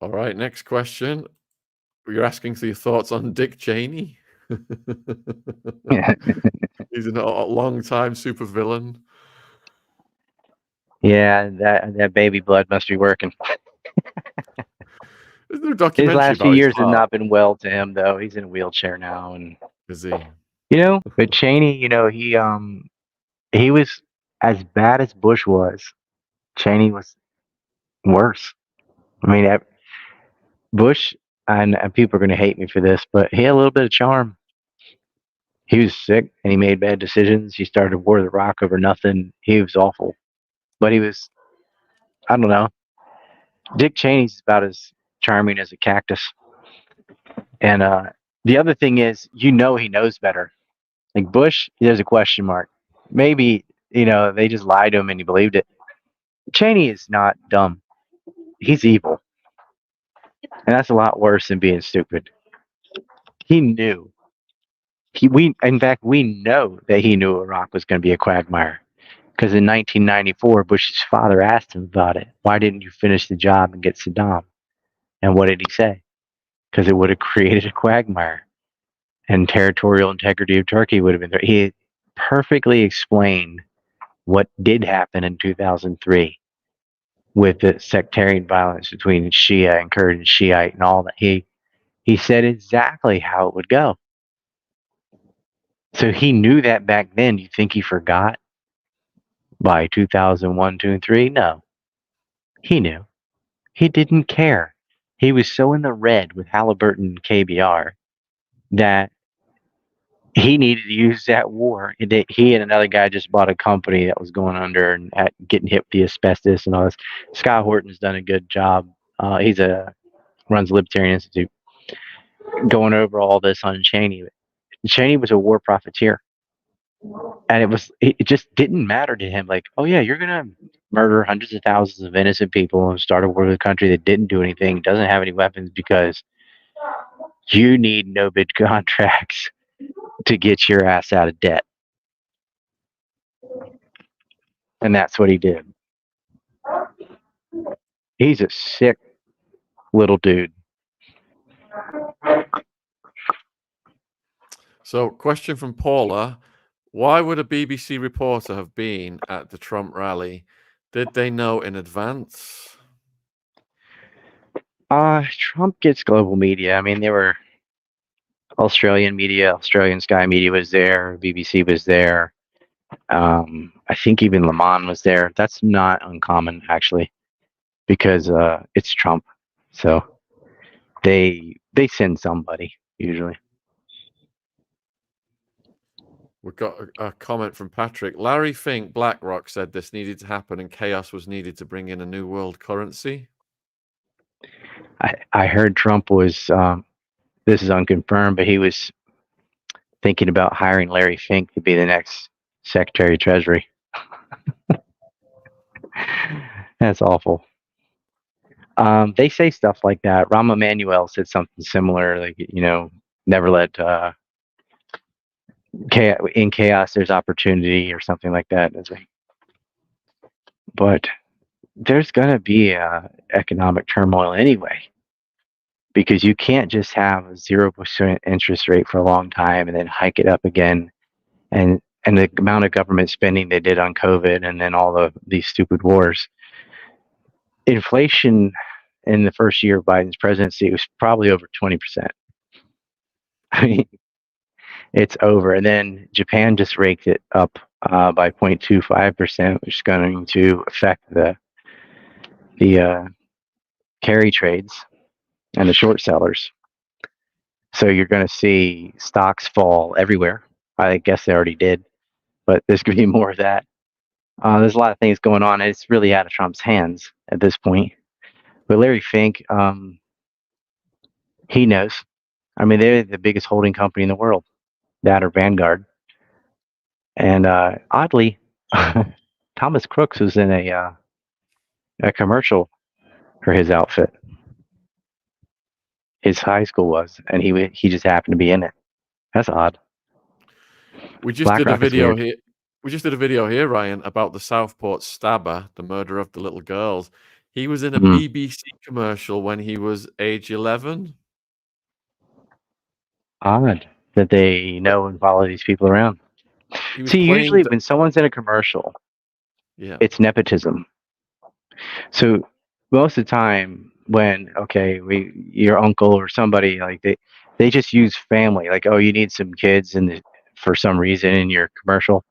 Speaker 1: All right, next question. You're asking for your thoughts on Dick Cheney. He's a long-time supervillain.
Speaker 2: Yeah, that baby blood must be working.
Speaker 1: There's no documentary
Speaker 2: His last
Speaker 1: about
Speaker 2: few
Speaker 1: his
Speaker 2: years have
Speaker 1: heart.
Speaker 2: not been well to him, though. He's in a wheelchair now, and
Speaker 1: Is he?
Speaker 2: but Cheney, he was as bad as Bush was. Cheney was worse. I mean, Bush, and people are going to hate me for this, but he had a little bit of charm. He was sick and he made bad decisions. He started War of the Rock over nothing. He was awful, but I don't know. Dick Cheney's about as charming as a cactus. And the other thing is, he knows better. Like Bush, there's a question mark. Maybe, they just lied to him and he believed it. Cheney is not dumb. He's evil. And that's a lot worse than being stupid. He knew. In fact, we know that he knew Iraq was going to be a quagmire. Because in 1994, Bush's father asked him about it. Why didn't you finish the job and get Saddam? And what did he say? Because it would have created a quagmire. And territorial integrity of Turkey would have been there. He perfectly explained what did happen in 2003 with the sectarian violence between Shia and Kurd and Shiite and all that. He said exactly how it would go. So he knew that back then. You think he forgot by 2001, 2, and 3? No. He knew. He didn't care. He was so in the red with Halliburton and KBR that he needed to use that war. He and another guy just bought a company that was going under and getting hit with the asbestos and all this. Scott Horton's done a good job. Runs Libertarian Institute, going over all this on Cheney. Cheney was a war profiteer, and it just didn't matter to him. Like, oh yeah, you're gonna murder hundreds of thousands of innocent people and start a war with a country that didn't do anything, doesn't have any weapons, because you need no bid contracts to get your ass out of debt. And that's what he did. He's a sick little dude.
Speaker 1: So, question from Paula. Why would a BBC reporter have been at the Trump rally? Did they know in advance?
Speaker 2: Trump gets global media. I mean, there were Australian media, Australian Sky Media was there, BBC was there. I think even Le Mans was there. That's not uncommon, actually, because it's Trump. So they send somebody usually.
Speaker 1: We've got a comment from Patrick. Larry Fink, BlackRock, said this needed to happen and chaos was needed to bring in a new world currency.
Speaker 2: I heard Trump was, this is unconfirmed, but he was thinking about hiring Larry Fink to be the next Secretary of Treasury. That's awful. They say stuff like that. Rahm Emanuel said something similar, like, never let in chaos there's opportunity or something like that. But there's gonna be economic turmoil anyway, because you can't just have a 0% interest rate for a long time and then hike it up again, and the amount of government spending they did on COVID and then all these stupid wars. Inflation in the first year of Biden's presidency was probably over 20%. I mean, it's over. And then Japan just raked it up by 0.25%, which is going to affect the carry trades and the short sellers. So you're going to see stocks fall everywhere. I guess they already did, but there's going to be more of that. There's a lot of things going on, and it's really out of Trump's hands at this point. But Larry Fink, he knows. I mean, they're the biggest holding company in the world, that or Vanguard. And oddly, Thomas Crooks was in a commercial for his outfit. His high school was, and he just happened to be in it. That's odd.
Speaker 1: We just did a video here. We just did a video here, Ryan, about the Southport stabber, the murder of the little girls. He was in a BBC commercial when he was age 11.
Speaker 2: Odd that they know and follow these people around. See, usually when someone's in a commercial, it's nepotism. So most of the time when, your uncle or somebody, like they just use family, like, oh, you need some kids for some reason in your commercial.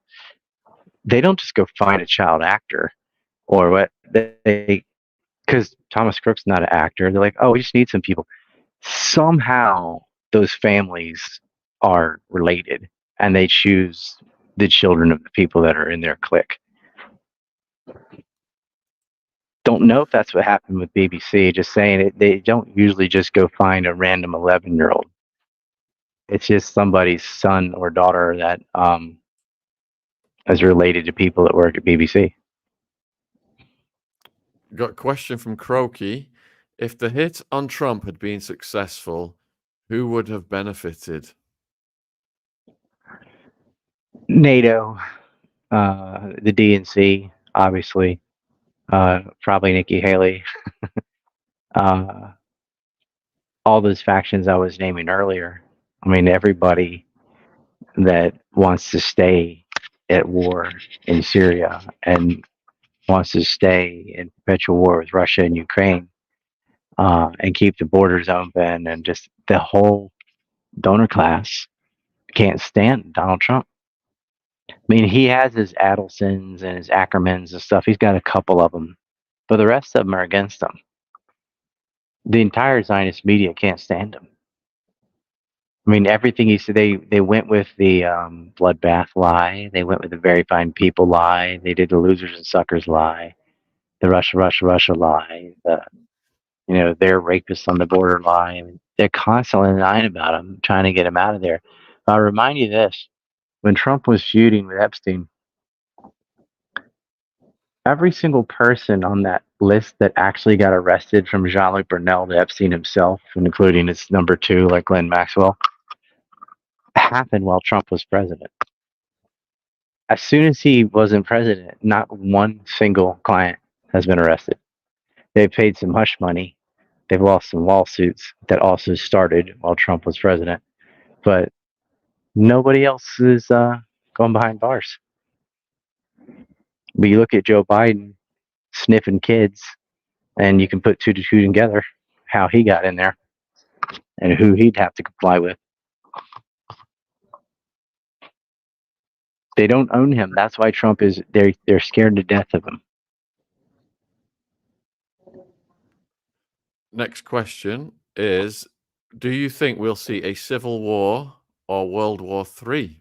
Speaker 2: They don't just go find a child actor or what, because Thomas Crooks is not an actor. They're like, oh, we just need some people. Somehow those families are related, and they choose the children of the people that are in their clique. Don't know if that's what happened with BBC. Just saying it, they don't usually just go find a random 11-year-old. It's just somebody's son or daughter that is related to people that work at BBC.
Speaker 1: Got a question from Croaky. If the hit on Trump had been successful, who would have benefited?
Speaker 2: NATO, the DNC, obviously, probably Nikki Haley, all those factions I was naming earlier. I mean, everybody that wants to stay at war in Syria and wants to stay in perpetual war with Russia and Ukraine, and keep the borders open, and just the whole donor class can't stand Donald Trump. I mean, he has his Adelsons and his Ackermans and stuff. He's got a couple of them, but the rest of them are against him. The entire Zionist media can't stand him. I mean, everything he said, they went with the bloodbath lie. They went with the very fine people lie. They did the losers and suckers lie, the Russia lie, they're rapists on the border lie. I mean, they're constantly lying about him, trying to get him out of there. I'll remind you this. When Trump was feuding with Epstein, every single person on that list that actually got arrested, from Jean-Luc Brunel to Epstein himself, including his number two, like Glenn Maxwell, happened while Trump was president. As soon as he wasn't president, not one single client has been arrested. They've paid some hush money. They've lost some lawsuits that also started while Trump was president. But nobody else is going behind bars. But you look at Joe Biden sniffing kids, and you can put two to two together, how he got in there and who he'd have to comply with. They don't own him. That's why Trump is, they're scared to death of him.
Speaker 1: Next question is, do you think we'll see a civil war or World War III?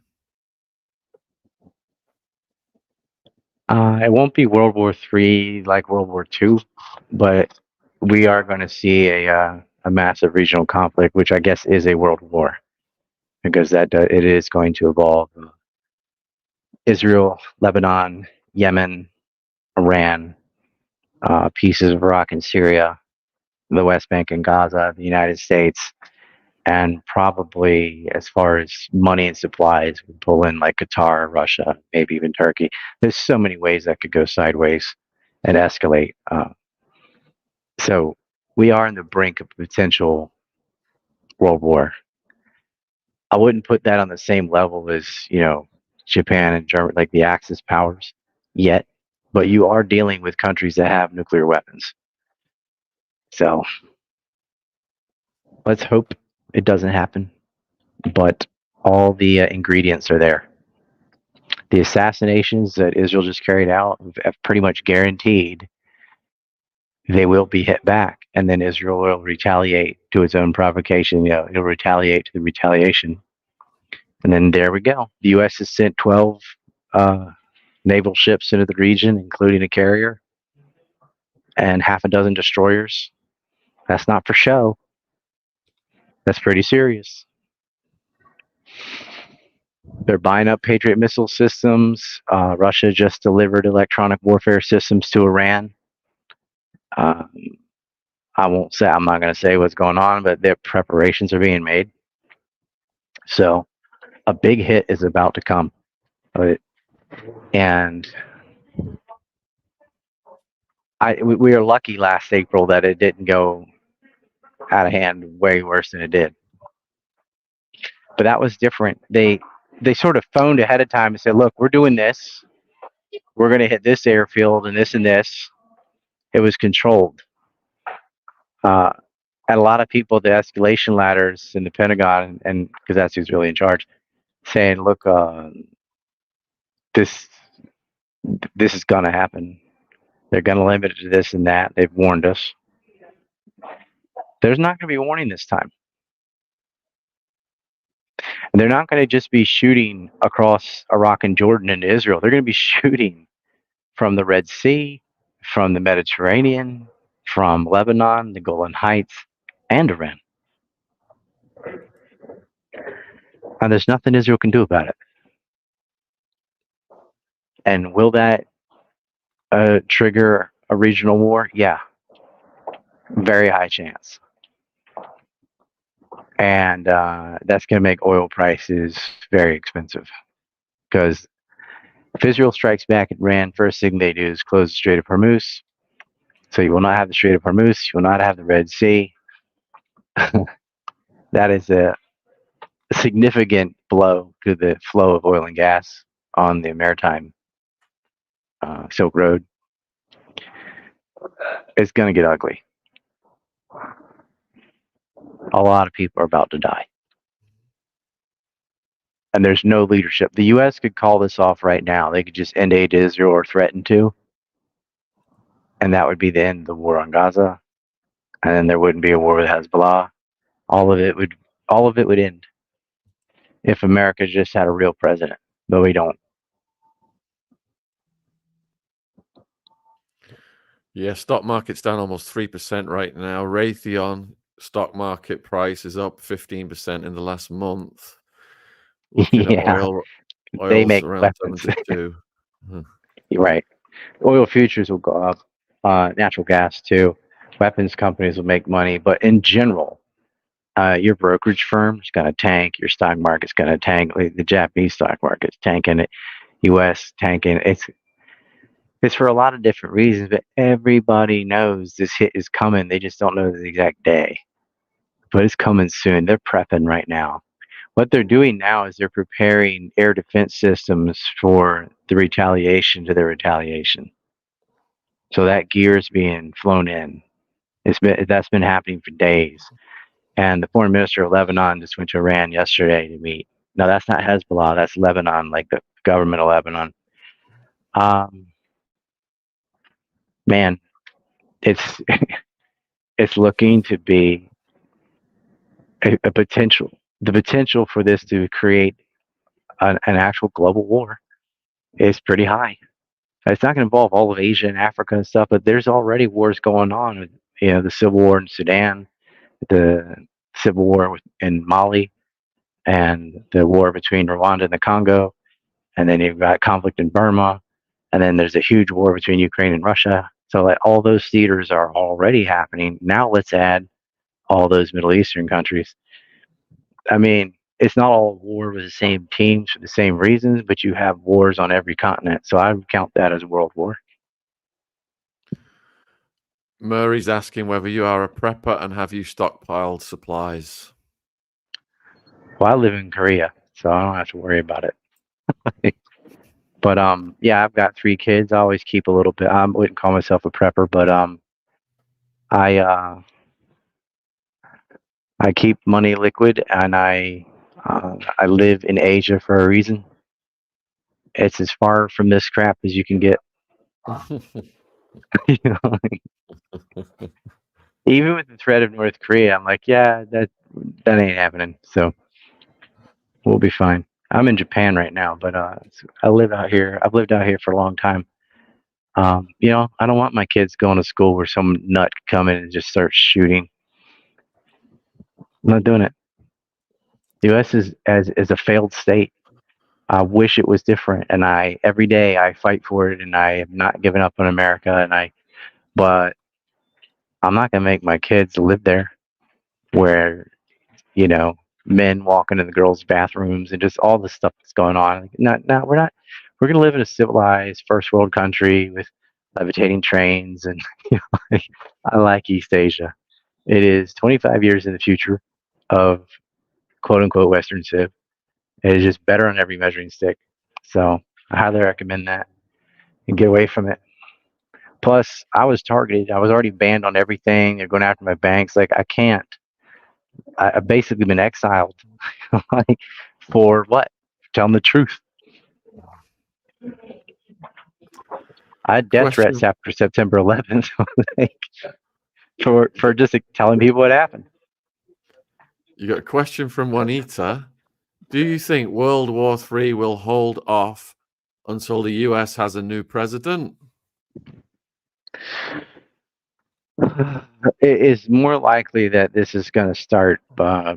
Speaker 2: It won't be World War III like World War II, but we are going to see a massive regional conflict, which I guess is a world war, because it is going to involve Israel, Lebanon, Yemen, Iran, pieces of Iraq and Syria, the West Bank and Gaza, the United States, and probably as far as money and supplies, we pull in like Qatar, Russia, maybe even Turkey. There's so many ways that could go sideways and escalate. So we are on the brink of potential world war. I wouldn't put that on the same level as, Japan and Germany, like the Axis powers yet, but you are dealing with countries that have nuclear weapons. So let's hope it doesn't happen, but all the ingredients are there. The assassinations that Israel just carried out have pretty much guaranteed they will be hit back, and then Israel will retaliate to its own provocation. It'll retaliate to the retaliation. And then there we go. The U.S. has sent 12 naval ships into the region, including a carrier and half a dozen destroyers. That's not for show. That's pretty serious. They're buying up Patriot missile systems. Russia just delivered electronic warfare systems to Iran. I'm not going to say what's going on, but their preparations are being made. So a big hit is about to come. And we were lucky last April that it didn't go out of hand way worse than it did. But that was different. They sort of phoned ahead of time and said, look, we're doing this. We're going to hit this airfield and this and this. It was controlled. And a lot of people at the escalation ladders in the Pentagon, and because that's who's really in charge, saying, look, this is going to happen. They're going to limit it to this and that. They've warned us. There's not going to be a warning this time. And they're not going to just be shooting across Iraq and Jordan into Israel. They're going to be shooting from the Red Sea, from the Mediterranean, from Lebanon, the Golan Heights, and Iran. And there's nothing Israel can do about it. And will that trigger a regional war? Yeah. Very high chance. And that's going to make oil prices very expensive. Because if Israel strikes back at Iran, first thing they do is close the Strait of Hormuz. So you will not have the Strait of Hormuz. You will not have the Red Sea. That is a significant blow to the flow of oil and gas on the maritime Silk Road. It's going to get ugly. A lot of people are about to die. And there's no leadership. The U.S. could call this off right now. They could just end aid to Israel or threaten to. And that would be the end of the war on Gaza. And then there wouldn't be a war with Hezbollah. All of it would end if America just had a real president. But we don't.
Speaker 1: Yeah, stock market's down almost 3% right now. Raytheon stock market price is up 15% in the last month. Looking at oil's
Speaker 2: they make
Speaker 1: around
Speaker 2: weapons.
Speaker 1: 72.
Speaker 2: You're right. Oil futures will go up. Natural gas too. Weapons companies will make money, but in general, your brokerage firm is going to tank. Your stock market's going to tank. The Japanese stock market's tanking it. U.S. tanking. It's for a lot of different reasons, but everybody knows this hit is coming. They just don't know the exact day, but it's coming soon. They're prepping right now. What they're doing now is they're preparing air defense systems for the retaliation to their retaliation. So that gear is being flown in. That's been happening for days. And the foreign minister of Lebanon just went to Iran yesterday to meet. No, that's not Hezbollah. That's Lebanon, like the government of Lebanon. Man, it's it's looking to be a potential. The potential for this to create an actual global war is pretty high. It's not going to involve all of Asia and Africa and stuff, but there's already wars going on the civil war in Sudan, the civil war in Mali, and the war between Rwanda and the Congo, and then you've got conflict in Burma, and then there's a huge war between Ukraine and Russia. So like all those theaters are already happening. Now let's add all those Middle Eastern countries. I mean, it's not all war with the same teams for the same reasons, but you have wars on every continent. So I would count that as a world war.
Speaker 1: Murray's asking whether you are a prepper and have you stockpiled supplies.
Speaker 2: Well, I live in Korea, so I don't have to worry about it. But yeah, I've got 3 kids. I always keep a little bit. I wouldn't call myself a prepper, but I keep money liquid, and I live in Asia for a reason. It's as far from this crap as you can get. You know, even with the threat of North Korea, I'm like, yeah, that ain't happening. So we'll be fine. I'm in Japan right now, but I live out here. I've lived out here for a long time. I don't want my kids going to school where some nut could come in and just start shooting. I'm not doing it. The U.S. is a failed state. I wish it was different, and every day I fight for it, and I have not given up on America. But I'm not gonna make my kids live there, where men walk into the girls' bathrooms and just all the stuff that's going on. No, we're not. We're gonna live in a civilized first world country with levitating trains, and I like East Asia. It is 25 years in the future of quote unquote Western Civ. It is just better on every measuring stick. So I highly recommend that and get away from it. Plus, I was targeted. I was already banned on everything. They're going after my banks. Like, I can't. I've basically been exiled. Like, for what? Telling the truth. I had death threats after September 11th. for just telling people what happened.
Speaker 1: You got a question from Juanita. Do you think World War III will hold off until the US has a new president?
Speaker 2: It is more likely that this is going to start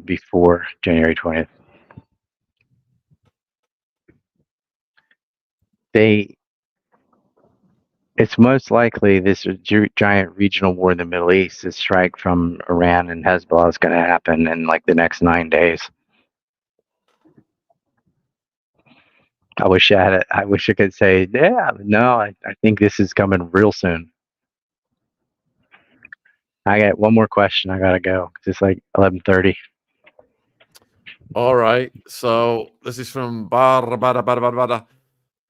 Speaker 2: before January 20th. It's most likely this giant regional war in the Middle East, this strike from Iran and Hezbollah is going to happen in like the next 9 days. I wish I had it. I wish I could say, yeah, no, I think this is coming real soon. I got one more question. I gotta go. It's like 11:30.
Speaker 1: All right. So this is from Bada.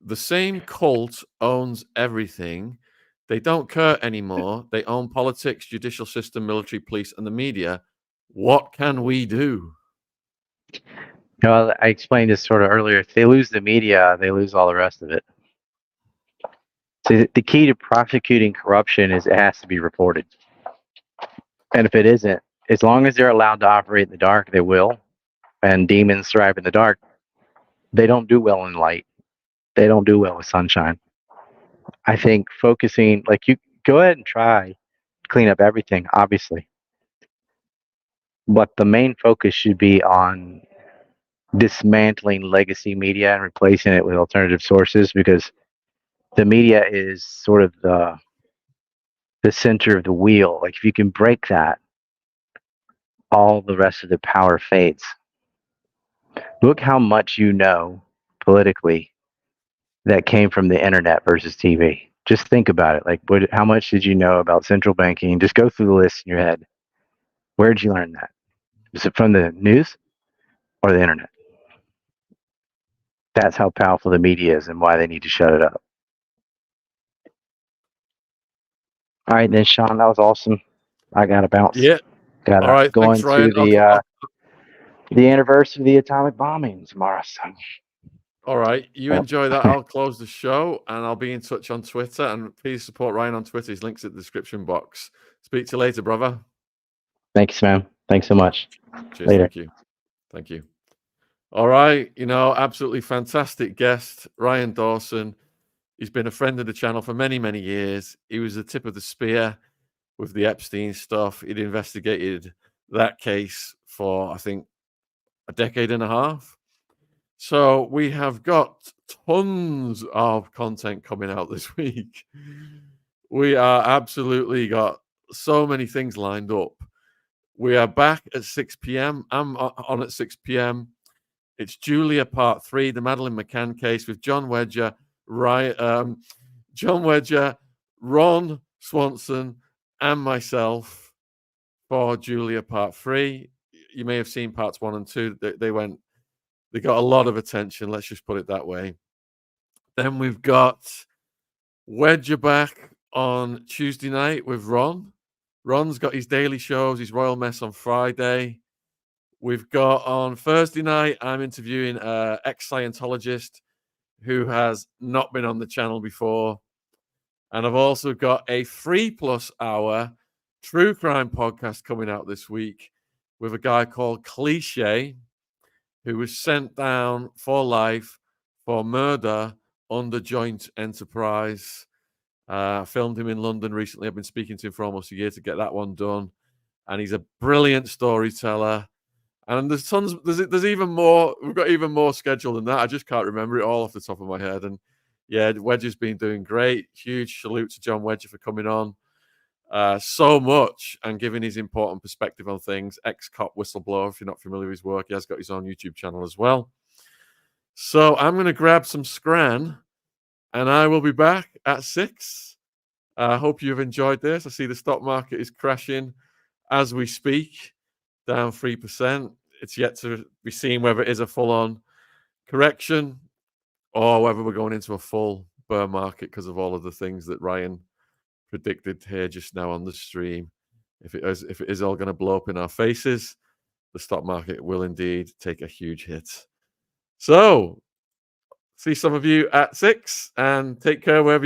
Speaker 1: The same cult owns everything. They don't care anymore. They own politics, judicial system, military, police, and the media. What can we do?
Speaker 2: I explained this sort of earlier. If they lose the media, they lose all the rest of it. So the key to prosecuting corruption is it has to be reported. And if it isn't, as long as they're allowed to operate in the dark, they will. And demons thrive in the dark. They don't do well in light. They don't do well with sunshine. I think focusing, like, you go ahead and try to clean up everything, obviously. But the main focus should be on dismantling legacy media and replacing it with alternative sources, because the media is sort of the center of the wheel. Like, if you can break that, all the rest of the power fades. Look how much you know politically that came from the internet versus TV. Just think about it. Like, how much did you know about central banking? Just go through the list in your head. Where did you learn that? Is it from the news or the internet? That's how powerful the media is and why they need to shut it up. All right, then, Sean, that was awesome. I got to bounce.
Speaker 1: Yeah.
Speaker 2: Got
Speaker 1: all right.
Speaker 2: go
Speaker 1: Thanks,
Speaker 2: into
Speaker 1: Ryan.
Speaker 2: the anniversary of the atomic bombing tomorrow. So.
Speaker 1: All right. You enjoy that. I'll close the show and I'll be in touch on Twitter. And please support Ryan on Twitter. His link's in the description box. Speak to you later, brother.
Speaker 2: Thanks, man. Thanks so much.
Speaker 1: Cheers.
Speaker 2: Later.
Speaker 1: Thank you. Thank you. All right. Absolutely fantastic guest, Ryan Dawson. He's been a friend of the channel for many, many years. He was the tip of the spear with the Epstein stuff. He'd investigated that case for, I think, a decade and a half. So we have got tons of content coming out this week. We are absolutely got so many things lined up. We are back at 6 p.m. I'm on at 6 p.m. It's Julia Part 3, the Madeleine McCann case with John Wedger, Ron Swanson, and myself for Julia Part 3. You may have seen Parts 1 and 2. They got a lot of attention, let's just put it that way. Then we've got Wedger back on Tuesday night with Ron. Ron's got his daily shows, his Royal Mess on Friday. We've got on Thursday night, I'm interviewing an ex-Scientologist who has not been on the channel before. And I've also got a 3+ hour true crime podcast coming out this week with a guy called Cliche, who was sent down for life for murder under joint enterprise. I filmed him in London recently. I've been speaking to him for almost a year to get that one done. And he's a brilliant storyteller. And there's tons, there's even more. We've got even more scheduled than that. I just can't remember it all off the top of my head. And yeah, Wedger's been doing great. Huge salute to John Wedger for coming on so much and giving his important perspective on things. Ex-cop whistleblower, if you're not familiar with his work. He has got his own YouTube channel as well. So I'm going to grab some scran and I will be back at 6. I hope you've enjoyed this. I see the stock market is crashing as we speak, down 3%. It's yet to be seen whether it is a full-on correction or whether we're going into a full bear market because of all of the things that Ryan predicted here just now on the stream. If it is all going to blow up in our faces, the stock market will indeed take a huge hit. So, see some of you at 6 and take care wherever